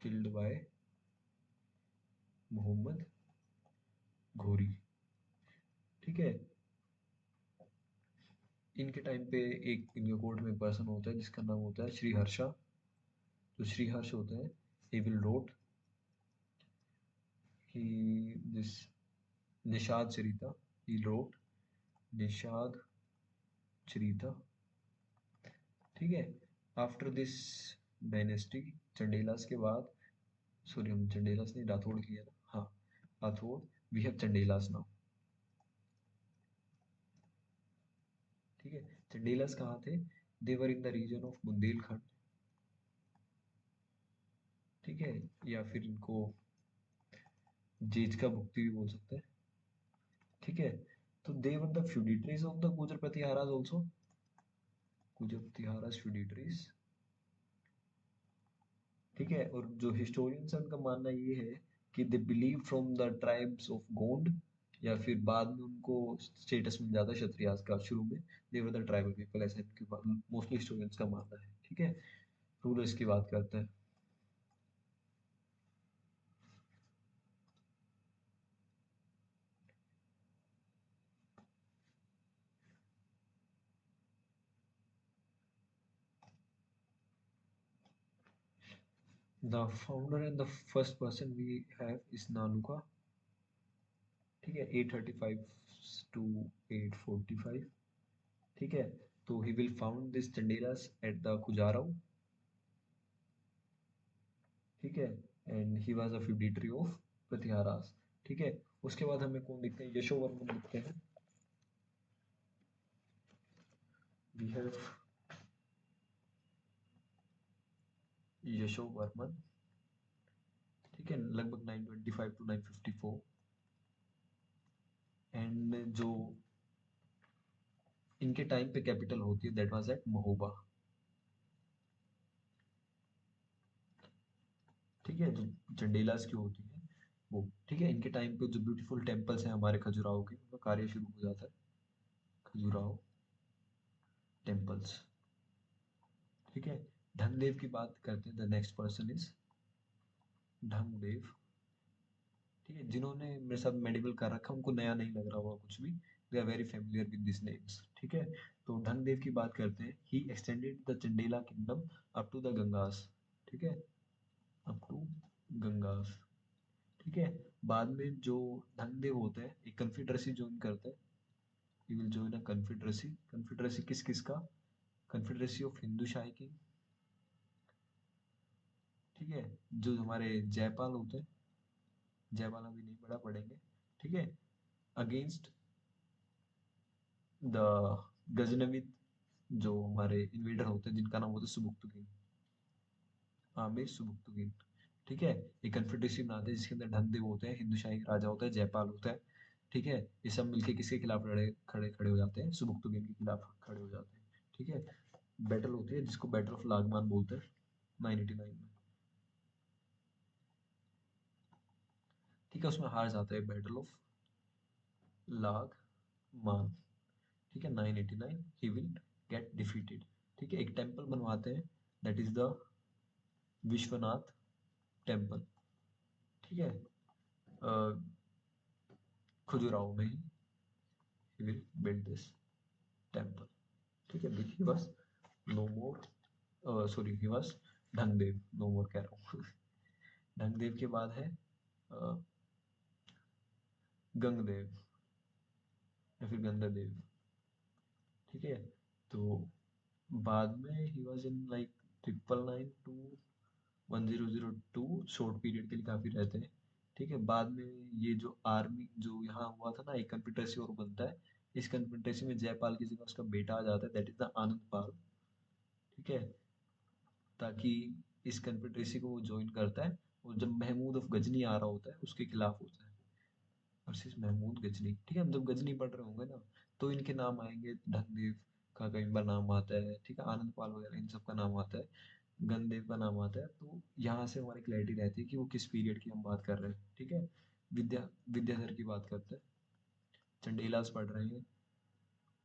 Killed by Mohammad घोरी। ठीक है। इनके टाइम पे एक इनके कोर्ट में पर्सन होता है जिसका नाम होता है श्रीहर्षा। जो श्रीहर्ष होते हैं, he will wrote he this Nishad चरिता, he wrote Nishad चरिता। ठीक है। आफ्टर दिस डायनेस्टी, चंडेलास के बाद, सॉरी हम चंडेलास नहीं राठौड़ किया ना, हाँ Rathore, we have Chandelas now. ठीक है। चंडेलास कहाँ थे? They were in the region of Bundelkhand. ठीक है। या फिर इनको जेज का भुक्ति भी बोल सकते हैं। ठीक है। तो दे were the feudatories of the गुजर प्रतिहारास आल्सो, गुजर प्रतिहारास फ्यूडिटरीज। ठीक है। और जो हिस्टोरियंस है उनका मानना ये है कि they believe from the tribes of Gond, या फिर बाद में उनको स्टेटस मिल जाता है क्षत्रियास का, शुरू में दे वर द ट्राइबल पीपल, ऐसा इनके मोस्टली हिस्टोरियंस का मानना है। ठीक है। रूलर्स की बात करते हैं। The founder and the first person we have is Nannuka. ठीक है। 835 टू 845। ठीक है। तो he will found this Chandelas at the Khajuraho. ठीक है। And he was a feudatory of Pratiharas. ठीक है। उसके बाद हमें कौन दिखते हैं? यशोवर्मन दिखते हैं। We have Yashovarman. ठीक है। लगभग 925 टू 954। एंड जो इनके टाइम पे कैपिटल होती है दैट वाज एट महोबा। ठीक है। जो चंडेलास की होती है वो। ठीक है। इनके टाइम पे जो ब्यूटीफुल टेम्पल्स हैं हमारे खजुराहो के, उनका कार्य शुरू हो जाता है, खजुराहो टेम्पल्स। ठीक है। ढंगदेव की बात करते हैं। The next person is Dhangadeva. ठीक है। जिन्होंने मेरे साथ मेडिकल कर रखा है उनको नया नहीं लग रहा होगा कुछ भी, they are very familiar with this names. ठीक है। तो ढंगदेव की बात करते हैं। He extended the Chandela kingdom up to the Gangas. ठीक है। Up to Gangas. ठीक है। बाद में जो ढंगदेव होते हैं एक कन्फिडरेसी ज्वाइन करते हैं। ही विल जॉइन अ कन्फिडरेसी। कन्फिडरेसी किस किस का? कन्फिडरेसी ऑफ हिंदू शाही किंग। ठीक है। जो हमारे जयपाल होते हैं, जयपाल अभी नहीं बड़ा पढ़ेंगे। ठीक है। अगेंस्ट द गजनविद, जो हमारे इन्वेडर होते हैं जिनका नाम होता है सुबुक्तुगिन, आमिर सुबुक्तुगिन। ठीक है। एक कन्फेडरेसी बनाते हैं जिसके अंदर ढंगदेव होते हैं, हिंदू शाही राजा होता है, जयपाल होता है। ठीक है। ये सब मिलके किसके खिलाफ लड़े, खड़े खड़े हो जाते हैं? सुबुक्तुगिन के खिलाफ खड़े हो जाते हैं। ठीक है। बैटल होती है जिसको बैटल ऑफ लागमान बोलते हैं 989 में। ठीक है। उसमें हार जाता है बैटल ऑफ लागमान। ठीक है। 989 ही विल गेट डिफीटेड। ठीक है। एक टेम्पल बनवाते हैं, that is the Vishwanath temple. ठीक है। खजुराहो में ही he will build this temple। ठीक है। He was no more, sorry he was Dhangadeva, no more कह रहा हूँ। ढंगदेव के बाद है गंगदेव या फिर गंगादेव। ठीक है। तो बाद में ही was in like 999 to 1002, short period के लिए काफी रहते हैं। ठीक है। बाद में ये जो आर्मी जो यहाँ हुआ था ना, एक कन्फेडरेसी और बनता है। इस कन्फेडरेसी में जयपाल की जगह उसका बेटा आ जाता है, दैट इज द आनंद पाल। ठीक है। ताकि इस कन्फेडरेसी को वो ज्वाइन करता है, और जब महमूद ऑफ गजनी आ रहा होता है उसके खिलाफ होता है, वर्सेस महमूद गजनी। ठीक है। हम जब गजनी पढ़ रहे होंगे ना तो इनके नाम आएंगे, ढंगदेव का कई बार नाम आता है। ठीक है। आनंद पाल वगैरह इन सब का नाम आता है, गंगदेव का नाम आता है। तो यहाँ से हमारी क्लैरिटी रहती है कि वो किस पीरियड की हम बात कर रहे हैं। ठीक है। विद्याधर की बात करते हैं। चंडेलास पढ़ रहे हैं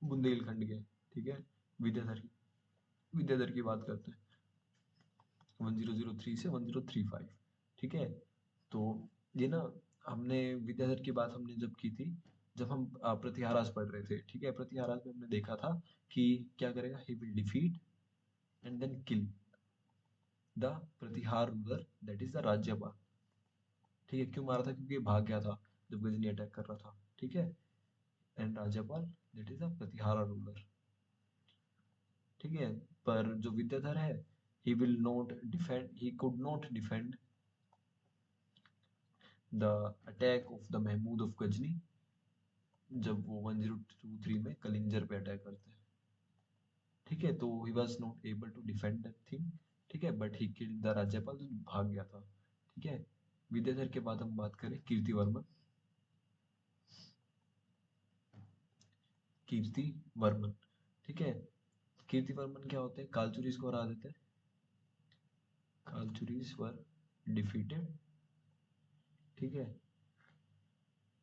बुंदेलखंड के। ठीक है। विद्याधर की विद्याधर की बात करते हैं 1003 से 1035। ठीक है। तो ये ना, हमने विद्याधर की बात हमने जब की थी जब हम प्रतिहारास पढ़ रहे थे, ठीक है, प्रतिहारास में हमने देखा था कि क्या करेगा, he will defeat and then kill the Pratihara ruler, that is the Rajyapal. ठीक है, क्यों मारा था, क्योंकि ये भाग गया था जब गजनी अटैक कर रहा था। ठीक है, एंड राज्यपाल that is the Pratihara ruler. ठीक है, पर जो विद्याधर है, he will not defend, he could not defend the attack of the Mahmood of Ghazni, जब वो 1023 में कलिंजर पे अटैक करते हैं। ठीक है, तो he was not able to defend that thing। ठीक है, but he killed the राज्यपाल, जो भाग गया था। ठीक है, विद्याधर के बाद हम बात करें कीर्तिवर्मन। कीर्तिवर्मन, ठीक है, कीर्तिवर्मन क्या होते हैं, कालचुरीस को हरा देते हैं। Kalachuris were defeated. ठीक है,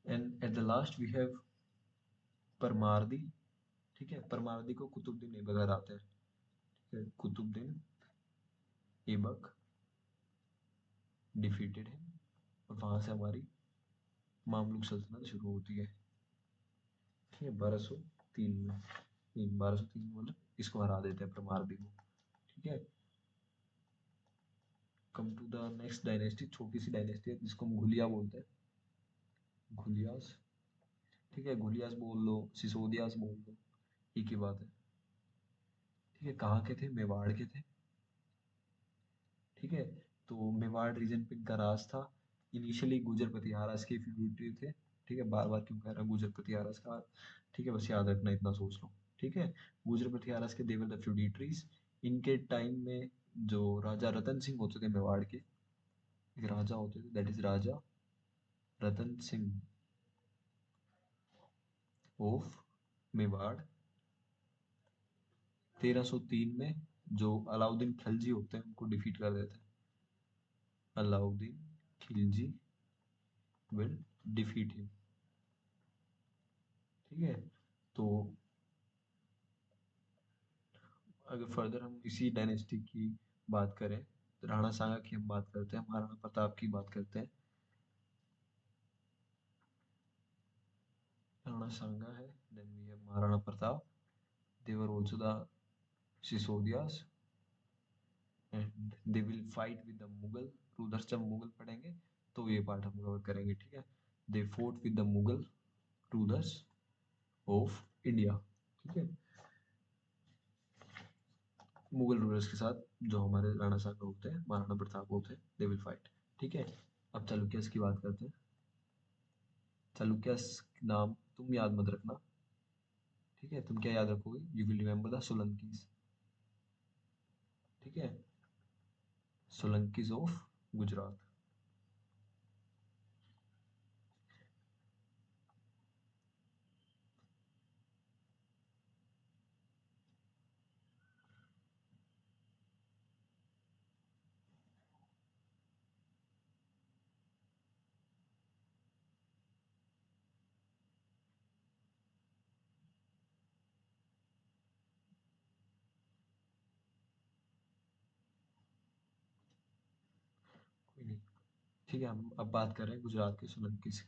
and at the last we have Paramardi. ठीक है, परमारदी को कुतुबुद्दीन ऐबक हराते हैं। ठीक है, कुतुबुद्दीन ऐबक डिफीटेड है, और वहां से हमारी मामलुक सल्तनत शुरू होती है। ठीक है, 1203 में, नहीं 1203 में, मतलब इसको हरा देते हैं परमारदी को। ठीक है, come to the next dynasty, छोटी सी डायनेस्टी है जिसको हम घुलिया बोलते हैं, घुलियास। ठीक है, घुलियास बोल लो, सिसोदियास बोल लो, एक ही बात है। ठीक है, कहाँ के थे, मेवाड़ के थे। ठीक है, तो मेवाड़ रीजन पे इनका राज था। इनिशियली गुजर प्रतिहारास के फ्यूडिटरी थे। ठीक है, बार बार क्यों कह रहा हूँ गुजर प्रतिहारास का। ठीक है, बस याद रखना, इतना सोच लो। ठीक है, गुजर प्रतिहारास के देवर द फ्यूडिटरीज। इनके टाइम में जो राजा रतन सिंह होते थे मेवाड़ के, एक राजा होते थे, that is Raja Ratan Singh of Mewar. 1303 में जो अलाउद्दीन खिलजी होते हैं उनको डिफीट कर देते हैं। Alauddin Khilji will defeat him. ठीक है, तो अगर फर्दर हम इसी डायनेस्टी की बात करें, तो राणा सांगा की हम बात करते हैं, महाराणा प्रताप की बात करते हैं। राणा सांगा है, then we have Maharana Pratap, they were also the Sisodias, and they will fight with the Mughal rulers. जब मुगल पढ़ेंगे तो ये पार्ट हम कवर करेंगे। ठीक है, they fought with the Mughal rulers of India. ठीक है, मुगल रूलर्स के साथ जो हमारे राणा सांगा होते हैं, महाराणा प्रताप होते हैं, दे विल फाइट। ठीक है, अब चालुक्यस की बात करते हैं। चालुक्यस नाम तुम याद मत रखना। ठीक है, तुम क्या याद रखोगे, you will remember the Solanki's. ठीक है, सोलंकीज ऑफ गुजरात। कोई नहीं। ठीक है, हम अब बात कर रहे हैं गुजरात के सोलंकी से।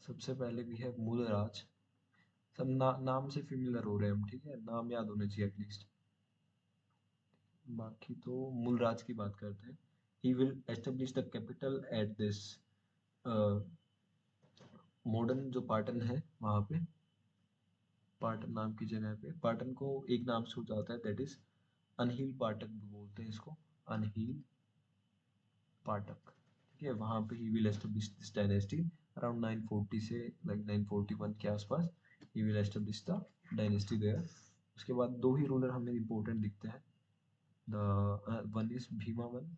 सबसे पहले भी है मूलराज। सब नाम से फेमिलियर हो रहे हैं हम। ठीक है, नाम याद होने चाहिए एटलीस्ट। बाकी तो मूलराज की बात करते हैं। He will establish the capital at this modern जो पाटन है वहां पे, पाटन नाम की जगह पे। पाटन को एक नाम से हो जाता है, दैट इज अनहील पाटक भी बोलते हैं इसको, अनहील पाटक। ठीक है, वहां पे he will establish this dynasty around 940 से लाइक 941 के आसपास। He will establish the dynasty there. उसके बाद दो ही रूलर हमें इंपॉर्टेंट दिखते हैं, the one is Bhimavan,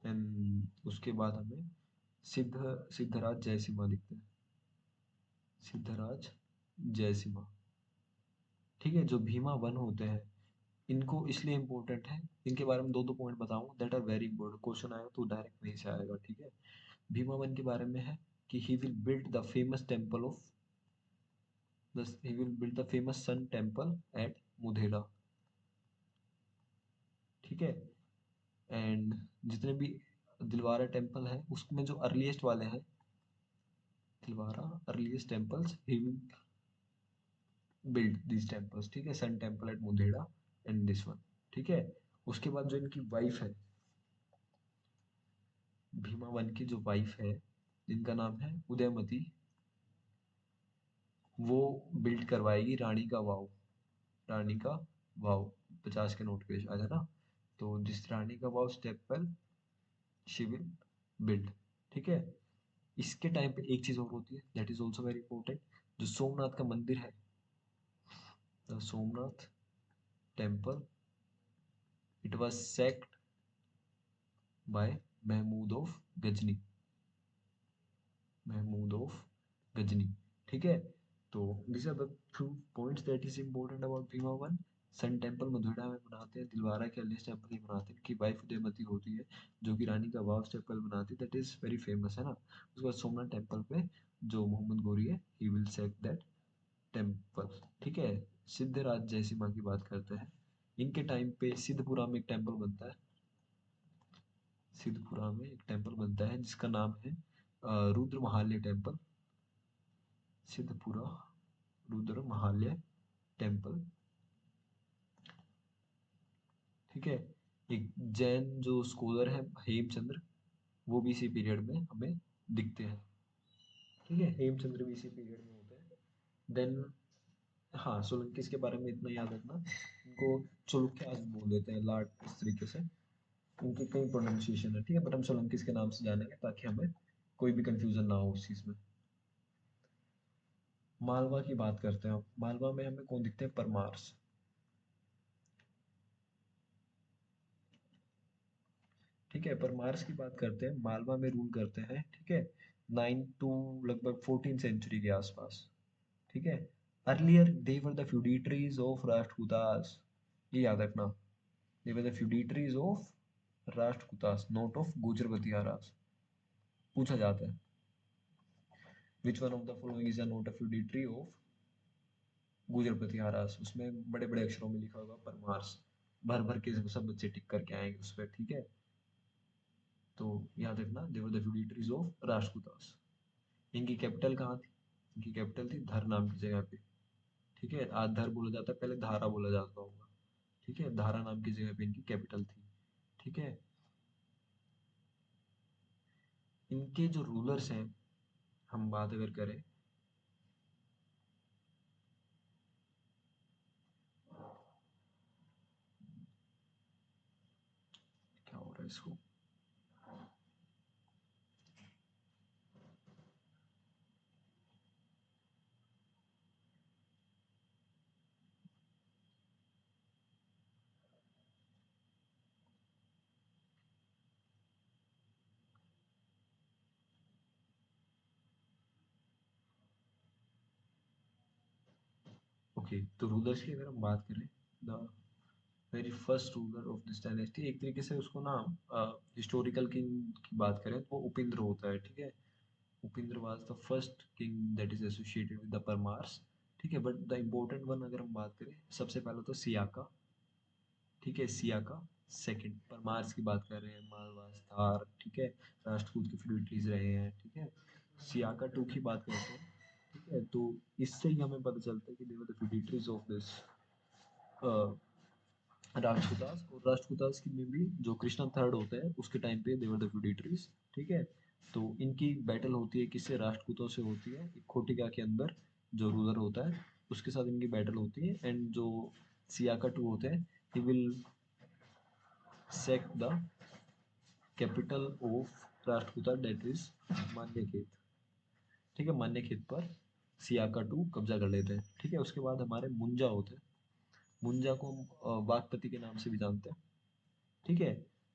and उसके बाद हमें सिद्धराज जयसिम्हा दिखते हैं। सिद्धराज जयसिम्हा। ठीक है, जो भीमा वन होते हैं, इनको इसलिए इम्पोर्टेंट है, इनके बारे में दो दो पॉइंट बताऊंगा, that are very important. Question आएगा तो डायरेक्ट वहीं से आएगा। ठीक है, भीमा वन के बारे में है कि he will build the famous temple of he will build the famous sun temple at Modhera. ठीक है, एंड जितने भी दिलवारा टेम्पल है उसमें जो अर्लीस्ट वाले हैं, Dilwara earliest temples he will build this temples, ठीक है, sun temple at Modhera and this one, ठीक है। उसके बाद जो इनकी वाइफ है, भीमावन की जो वाइफ है जिनका नाम है उदयमती, वो बिल्ड करवाएगी रानी का वाव, रानी का वाव, 50 के नोट पे आया था ना, तो जिस रानी का वाव टेम्पल शी विल बिल्ड, ठीक है। इसके टाइम पे एक चीज और होती है that is also very important, जो सोमनाथ का मंदिर है, the Somnath temple, it was sacked by Mahmud of Ghazni, Mahmud of Ghazni, ठीक है। तो this are the few points that is important about Bhima one. Sun temple Modhera में बनाते हैं, दिलवारा के अर्लीस्ट टेम्पल ही बनाते हैं, कि वाइफ उदयमती होती है जो कि रानी का वाव टेम्पल बनाती है, दैट इज वेरी फेमस है ना। उसके बाद सोमनाथ टेम्पल पे जो मोहम्मद गोरी है he will sack that temple, ठीक है। सिद्धराज जयसिम्हा की बात करते हैं, इनके टाइम पे सिद्धपुरा में एक टेम्पल बनता है, सिद्धपुरा में एक टेम्पल बनता है जिसका नाम है रुद्र महालय टेम्पल, सिद्धपुरा रुद्र महालय टेम्पल, ठीक है। एक जैन जो स्कॉलर है हेमचंद्र, वो भी इसी पीरियड में हमें दिखते हैं, ठीक है, हेमचंद्र भी इसी पीरियड में होते हैं। देन हाँ, सोलंकीस के बारे में इतना याद रखना, इनको चोलुक्यास बोल देते हैं लाट, इस तरीके से उनकी कई प्रोनाउंसिएशन है, ठीक है, बट हम सोलंकीस के नाम से जानेंगे ताकि हमें कोई भी कंफ्यूजन ना हो उस चीज में। मालवा की बात करते हैं, मालवा में हमें कौन दिखते हैं, परमार्स, ठीक है। परमार्स की बात करते हैं, मालवा में रूल करते हैं, ठीक है, 9 टू लगभग 14 सेंचुरी के आसपास, ठीक है। Earlier they were the feudatories of Rashtrakutas, ये याद रखना, they were the feudatories of Rashtrakutas, not of Gurjara Pratiharas, पूछा जाता है which one of the following is not a feudatory of Gurjara Pratiharas, उसमें बड़े बड़े अक्षरों में लिखा होगा परमार्स, भर भर के सब बच्चे टिक करके आएंगे उस पर, ठीक है। तो याद रखना they were the feudatories of Rashtrakutas. इनकी कैपिटल कहाँ थी, इनकी कैपिटल थी धर नाम की जगह पे, ठीक है, आज धर बोला जाता है, पहले धारा बोला जाता होगा, ठीक है, धारा नाम की जगह पे इनकी कैपिटल थी, ठीक है। इनके जो रूलर्स हैं, हम बात अगर करें, क्या हो रहा है इसको, ओके, तो रूलर्स की अगर हम बात करें, the very first ruler of this dynasty, एक तरीके से उसको ना हिस्टोरिकल किंग की बात करें तो वो उपिंद्र होता है, ठीक है। Upendra was the first king that is associated with the Paramaras, ठीक है। बट द इम्पोर्टेंट वन अगर हम बात करें, सबसे पहले तो सियाका, ठीक है, सियाका सेकंड, परमार्स की बात कर रहे हैं, मालवास थार, ठीक है, राष्ट्रकूट के फ्यूडिटरीज रहे हैं, ठीक है। सियाका टू की बात करते हैं, ठीक है, तो इससे ही हमें पता चलता है कि they were the feudatories of this Rashtrakutas, और राष्ट्रकूटास की में भी जो कृष्णा थर्ड होता है उसके टाइम पे देवर द फ्यूडिटरीज, ठीक है। तो इनकी बैटल होती है किससे, राष्ट्रकूटों से होती है, एक खोटिका के अंदर जो रूलर होता है उसके साथ इनकी बैटल होती है, एंड जो सियाका टू होते हैं he will sack the capital of Rashtrakuta that is Manyakhet, ठीक है, मान्यखेत पर सियाका टू कब्जा कर लेते हैं, ठीक है। उसके बाद हमारे मुंजा होते हैं, मुंजा को हम वागपति के नाम से भी जानते हैं, ठीक है।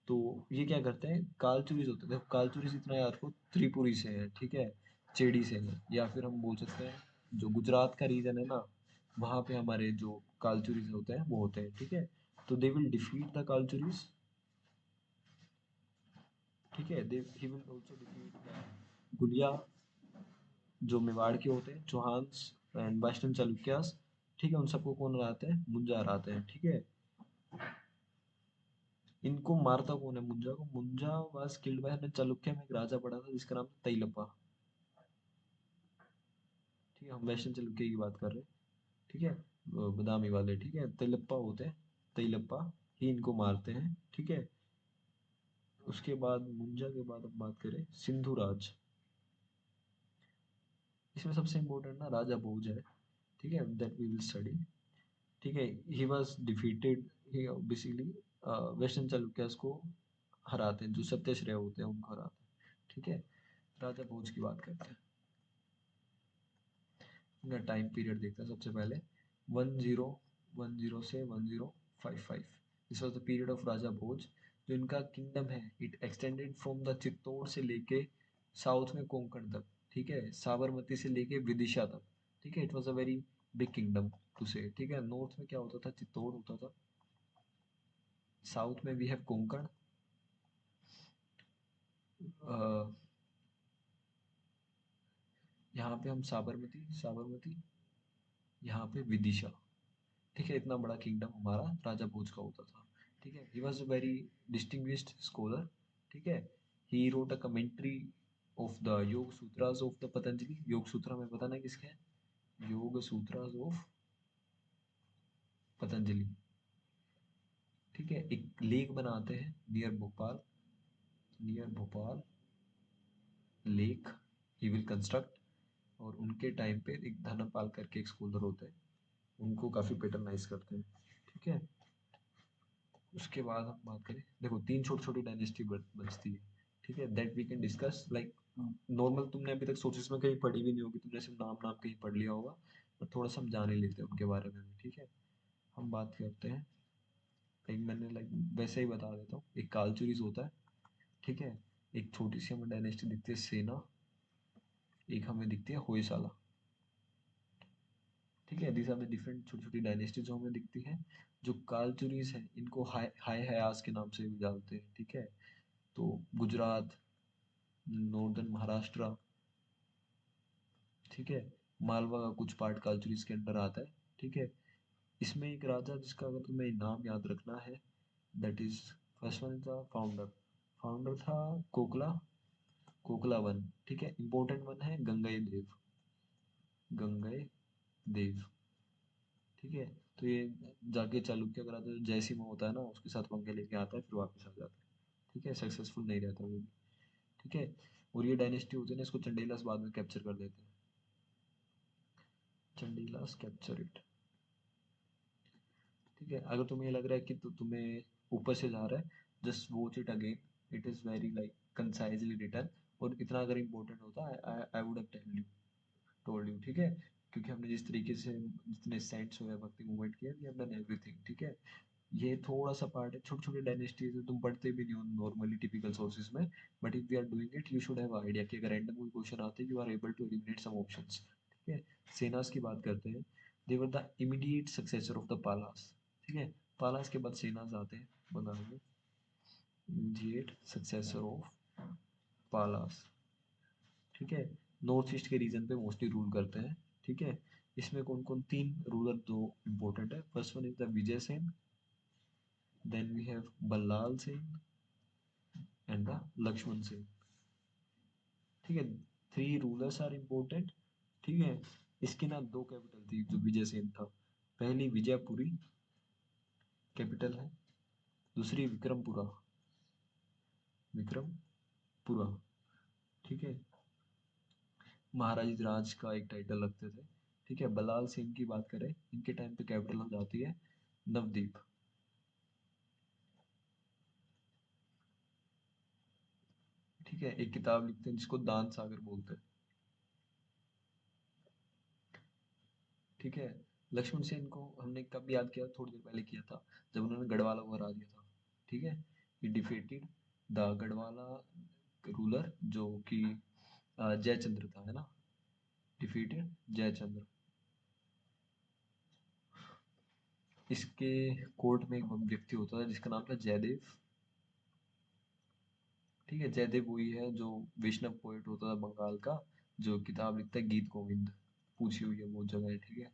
तो ये क्या करते हैं, कालचुरीज होते हैं, देखो कालचुरीज इतना याद रखो, त्रिपुरी से है, ठीक है, चेड़ी से है, या फिर हम बोल सकते हैं जो गुजरात का रीजन है ना, वहाँ पे हमारे जो कालचुरीज होते हैं वो होते हैं, ठीक है। तो they will defeat the Kalachuris, ठीक है, दे ही will also defeat the Gulia, जो मेवाड़ के होते हैं, चौहान्स एंड वेस्टर्न चालुक्यास, ठीक है, उन सबको कौन हराते हैं, मुंजा हराते हैं, ठीक है। इनको मारता कौन है, मुंजा को, मुंजा वाज किल्ड बाय, हमने चालुक्य में एक राजा पढ़ा था जिसका नाम था तैलपा, ठीक है, हम वैष्णव चालुक्य की बात कर रहे हैं। ठीक है, वो बदामी वाले, ठीक है, तेलप्पा होते हैं, तेलप्पा ही इनको मारते हैं। ठीक है, उसके बाद मुंजा के बाद हम बात करें सिंधु राज। इसमें सबसे इम्पोर्टेंट ना राजा भोज है। ठीक है, दैट वी विल स्टडी। ठीक है, he was defeated, he basically western Chalukyas को हराते हैं, जो सत्याश्रय होते हैं उनको हराते हैं। ठीक है, राजा भोज की बात करते हैं। इनका टाइम पीरियड देखते हैं सबसे पहले। 1010 से 1055, this was the period of Raja Bhoj. जो इनका किंगडम है, it extended from the Chittor से लेके साउथ में कोंकण तक। ठीक है, साबरमती से लेके विदिशा तक। ठीक है, it was a very big kingdom to say. ठीक है, नॉर्थ में क्या होता था, चित्तौड़ होता था। साउथ में वी हैव कोंकण, यहाँ पे हम साबरमती, साबरमती, यहाँ पे विदिशा। ठीक है, इतना बड़ा किंगडम हमारा राजा भोज का होता था। ठीक है, he was a very distinguished scholar. ठीक है, he wrote a commentary of the योग सूत्रास ऑफ द पतंजलि। योग सूत्र हमें पता ना किसके हैं, योग सूत्रास ऑफ पतंजलि। ठीक है, एक लेक बनाते हैं near Bhopal, near Bhopal lake he will construct. और उनके टाइम पे एक धनपाल करके एक स्कॉलर होते हैं, उनको काफी पेटर्नाइज करते हैं। ठीक है, उसके बाद हम बात करें, देखो तीन छोटी छोटी डायनेस्टी बचती है। ठीक है, that we can discuss like normal. तुमने अभी तक सोर्सेस में कहीं पढ़ी भी नहीं होगी, तुमने सिर्फ नाम नाम कहीं पढ़ लिया होगा, पर थोड़ा सा हम जान ही लेते हैं उनके बारे में भी। ठीक है, हम बात करते हैं, एक मैंने लाइक वैसे ही बता देता हूँ। एक कालचुरीस होता है। ठीक है, एक छोटी सी हमें डायनेस्टी दिखती है सेना, एक हमें दिखती है होयसाला। ठीक है, दीज आर द डिफरेंट छोटी छोटी डायनेस्टी जो हमें दिखती है। जो कालचुरीस है इनको हाय हाय हयास के नाम से भी जानते हैं। ठीक है, तो गुजरात, नॉर्दर्न महाराष्ट्र, ठीक है, मालवा का कुछ पार्ट कालचुरीस के अंडर आता है। ठीक है, इसमें एक राजा जिसका अगर तुम्हें नाम याद रखना है, that is first one is the founder. Founder था कोकला, कोकला वन। ठीक है, इंपॉर्टेंट वन है गंगई देव, गंगई देव। ठीक है, तो ये जाके चालुक्य का राजा जो जयसिम्हा होता है ना, उसके साथ पंगे लेके आता है, फिर वापस आ जाता है। ठीक है, सक्सेसफुल नहीं रहता वो भी। ठीक है, और ये डायनेस्टी होती है ना, इसको चंडेलास बाद में कैप्चर कर देते हैं। चंडीलास कैप्चर इट। ठीक है, अगर तुम्हें लग रहा है कि तुम्हें ऊपर से जा रहा है, just watch it again. It is very like concisely written. और इतना अगर इम्पोर्टेंट होता I would have told you. ठीक है, क्योंकि हमने जिस तरीके से जितने सेंट्स हुए भक्ति मूवमेंट किया, वी हैव डन एवरीथिंग। ठीक है, ये थोड़ा सा पार्ट है, छोटे छोटे डायनेस्टीज तुम पढ़ते भी नहीं हो नॉर्मली टिपिकल सोर्सेज में। But if we are doing it, you should have idea कि अगर रैंडम कोई क्वेश्चन आते हैं, you are able to eliminate some options. ठीक है, सेनास की बात करते हैं। They were the immediate successor of the Palas. ठीक है, पालास के बाद सेनास आते हैं बंगाल में, इमीडिएट सक्सेसर ऑफ पालास। ठीक है, नॉर्थ ईस्ट के रीजन पे मोस्टली रूल करते हैं। ठीक है, इसमें कौन कौन तीन रूलर दो इंपॉर्टेंट है। First one is the Vijay Sen, then we have Ballal Sen and the Lakshman Sen. ठीक है, थ्री रूलर्स आर इम्पोर्टेंट। ठीक है, इसकी ना दो कैपिटल थी जो विजय सेन था। पहली विजयपुरी कैपिटल है, दूसरी विक्रमपुरा, विक्रमपुरा। ठीक है, महाराज राज का एक टाइटल रखते थे। ठीक है, बलाल सेन की बात करें, इनके टाइम पे कैपिटल हो जाती है नवदीप। ठीक है, एक किताब लिखते हैं जिसको दान सागर बोलते हैं। ठीक है, लक्ष्मण सेन को हमने कब याद किया, थोड़ी देर पहले किया था, जब उन्होंने गढ़वाला को हरा दिया था। ठीक है, ही डिफीटेड द गढ़वाला रूलर जो कि जयचंद्र था, है ना, डिफीटेड जयचंद्र। इसके कोर्ट में एक व्यक्ति होता था जिसका नाम था जयदेव। ठीक है, जयदेव वही है जो वैष्णव पोएट होता था बंगाल का, जो किताब लिखता है गीत गोविंद, पूछी हुई है वो जगह है। ठीक है,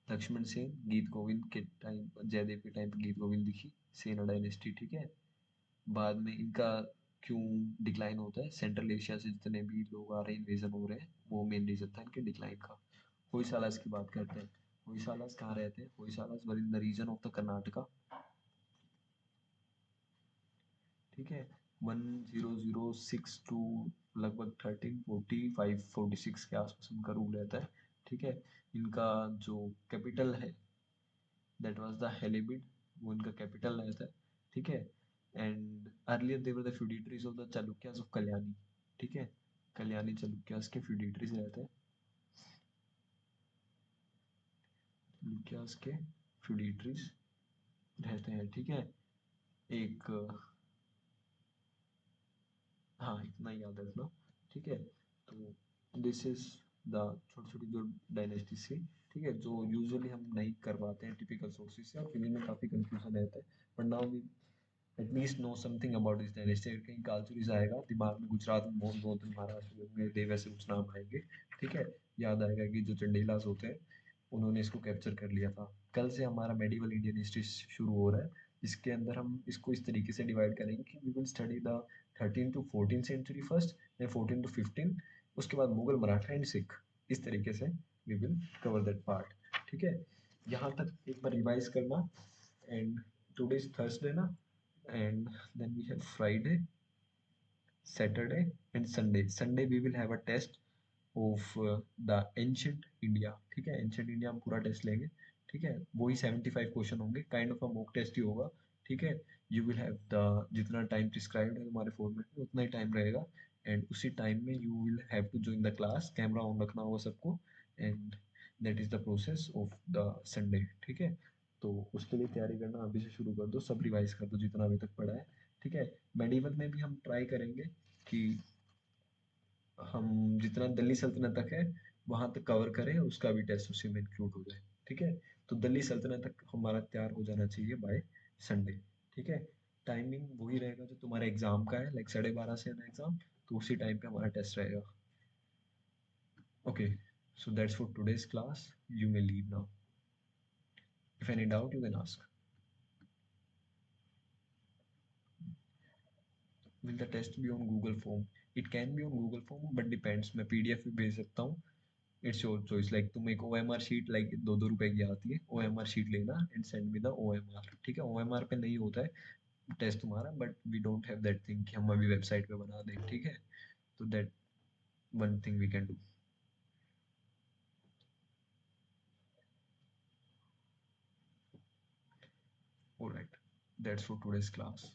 लक्ष्मण सेन गीत गोविंद के टाइम, जयदेव के टाइम पे गीत गोविंद लिखी, सेना डायनेस्टी। ठीक है, बाद में इनका क्यों डिक्लाइन होता है, सेंट्रल एशिया से जितने भी लोग आ रहे हैं, इन्वेजन हो रहे हैं, वो मेन रीजन था इनके डिक्लाइन का। होयसालास की बात करते हैं। होयसालास कहाँ रहते हैं? Hoysalas were in the region of the Karnataka. ठीक है। 1006 टू लगभग 1345 46 के आसपास इनका रूल रहता है। ठीक है। इनका जो कैपिटल है दैट वाज द हेलिबिड, वो इनका कैपिटल रहता है। ठीक है। And earlier they were the feudatories of the Chalukyas of Kalyani. ठीक है। कल्याणी चालुक्यास के फ्यूडिटरीज रहते हैं। चालुक्यास के फ्यूडिटरीज रहते हैं। ठीक है। एक हाँ, इतना ही याद रखना। ठीक है। तो दिस इज द छोटी छोटी जो डायनेस्टीज थी। ठीक है, जो यूजुअली हम नहीं कर पाते हैं टिपिकल सोर्सेज से, और फिर में काफ़ी कंफ्यूजन रहता है। But now we at least know something about this dynasty. अगर कहीं कालचुरीज आएगा दिमाग में, गुजरात में मोहन गोवर्धन महाराज होंगे, देव, ऐसे कुछ नाम आएंगे। ठीक है। याद आएगा कि जो चंडेलास होते हैं उन्होंने इसको कैप्चर कर लिया था। कल से हमारा मेडिवल इंडियन हिस्ट्री शुरू हो रहा है। इसके अंदर हम इसको इस तरीके से डिवाइड करेंगे कि we will study the 13 to 14 century first, then 14 to 15, उसके बाद मुगल, मराठा एंड सिख। इस तरीके से we will cover that part. ठीक है। यहाँ तक एक बार रिवाइज करना। एंड टुडे इज थर्सडे ना, and then we have Friday, Saturday, and Sunday. Sunday we will have a test of the ancient India. ठीक है, ancient India हम पूरा टेस्ट लेंगे। ठीक है, वही 75 क्वेश्चन होंगे, kind of a mock test ही होगा। ठीक है। यू विल हैव द जितना टाइम प्रिस्क्राइब्ड है तुम्हारे फॉर्मेट में उतना ही टाइम रहेगा। एंड उसी टाइम में you will have to join the class, camera on रखना होगा सबको। And that is the process of the Sunday. ठीक है। तो उसके लिए तैयारी करना अभी से शुरू कर दो, सब रिवाइज कर दो जितना अभी तक पढ़ा है। ठीक है। मेडिवल में भी हम ट्राई करेंगे कि हम जितना दिल्ली सल्तनत तक है वहां तक कवर करें, उसका भी टेस्ट उसी में इंक्लूड हो जाए। ठीक है। तो दिल्ली सल्तनत तक हमारा तैयार हो जाना चाहिए बाय संडे। ठीक है। टाइमिंग वही रहेगा जो तुम्हारे एग्जाम का है, लाइक 12:30 से है ना एग्जाम, तो उसी टाइम पे हमारा टेस्ट रहेगा। Okay, so that's for today's class, you may leave now. If any doubt you can ask. Will the test be on Google form? It can be on Google form but depends, मैं पीडीएफ भी भेज सकता हूँ। इट्स योर चॉइस, लाइक तुम एक ओएमआर शीट, लाइक 2-2 रुपए की आती है, ओएमआर शीट लेना and send me the OMR. ठीक है। ओएमआर पे नहीं होता है टेस्ट तुम्हारा, but we don't have that thing कि हम अभी वेबसाइट पे बना दें। ठीक है। तो that one thing we can do. Alright, that's for today's class.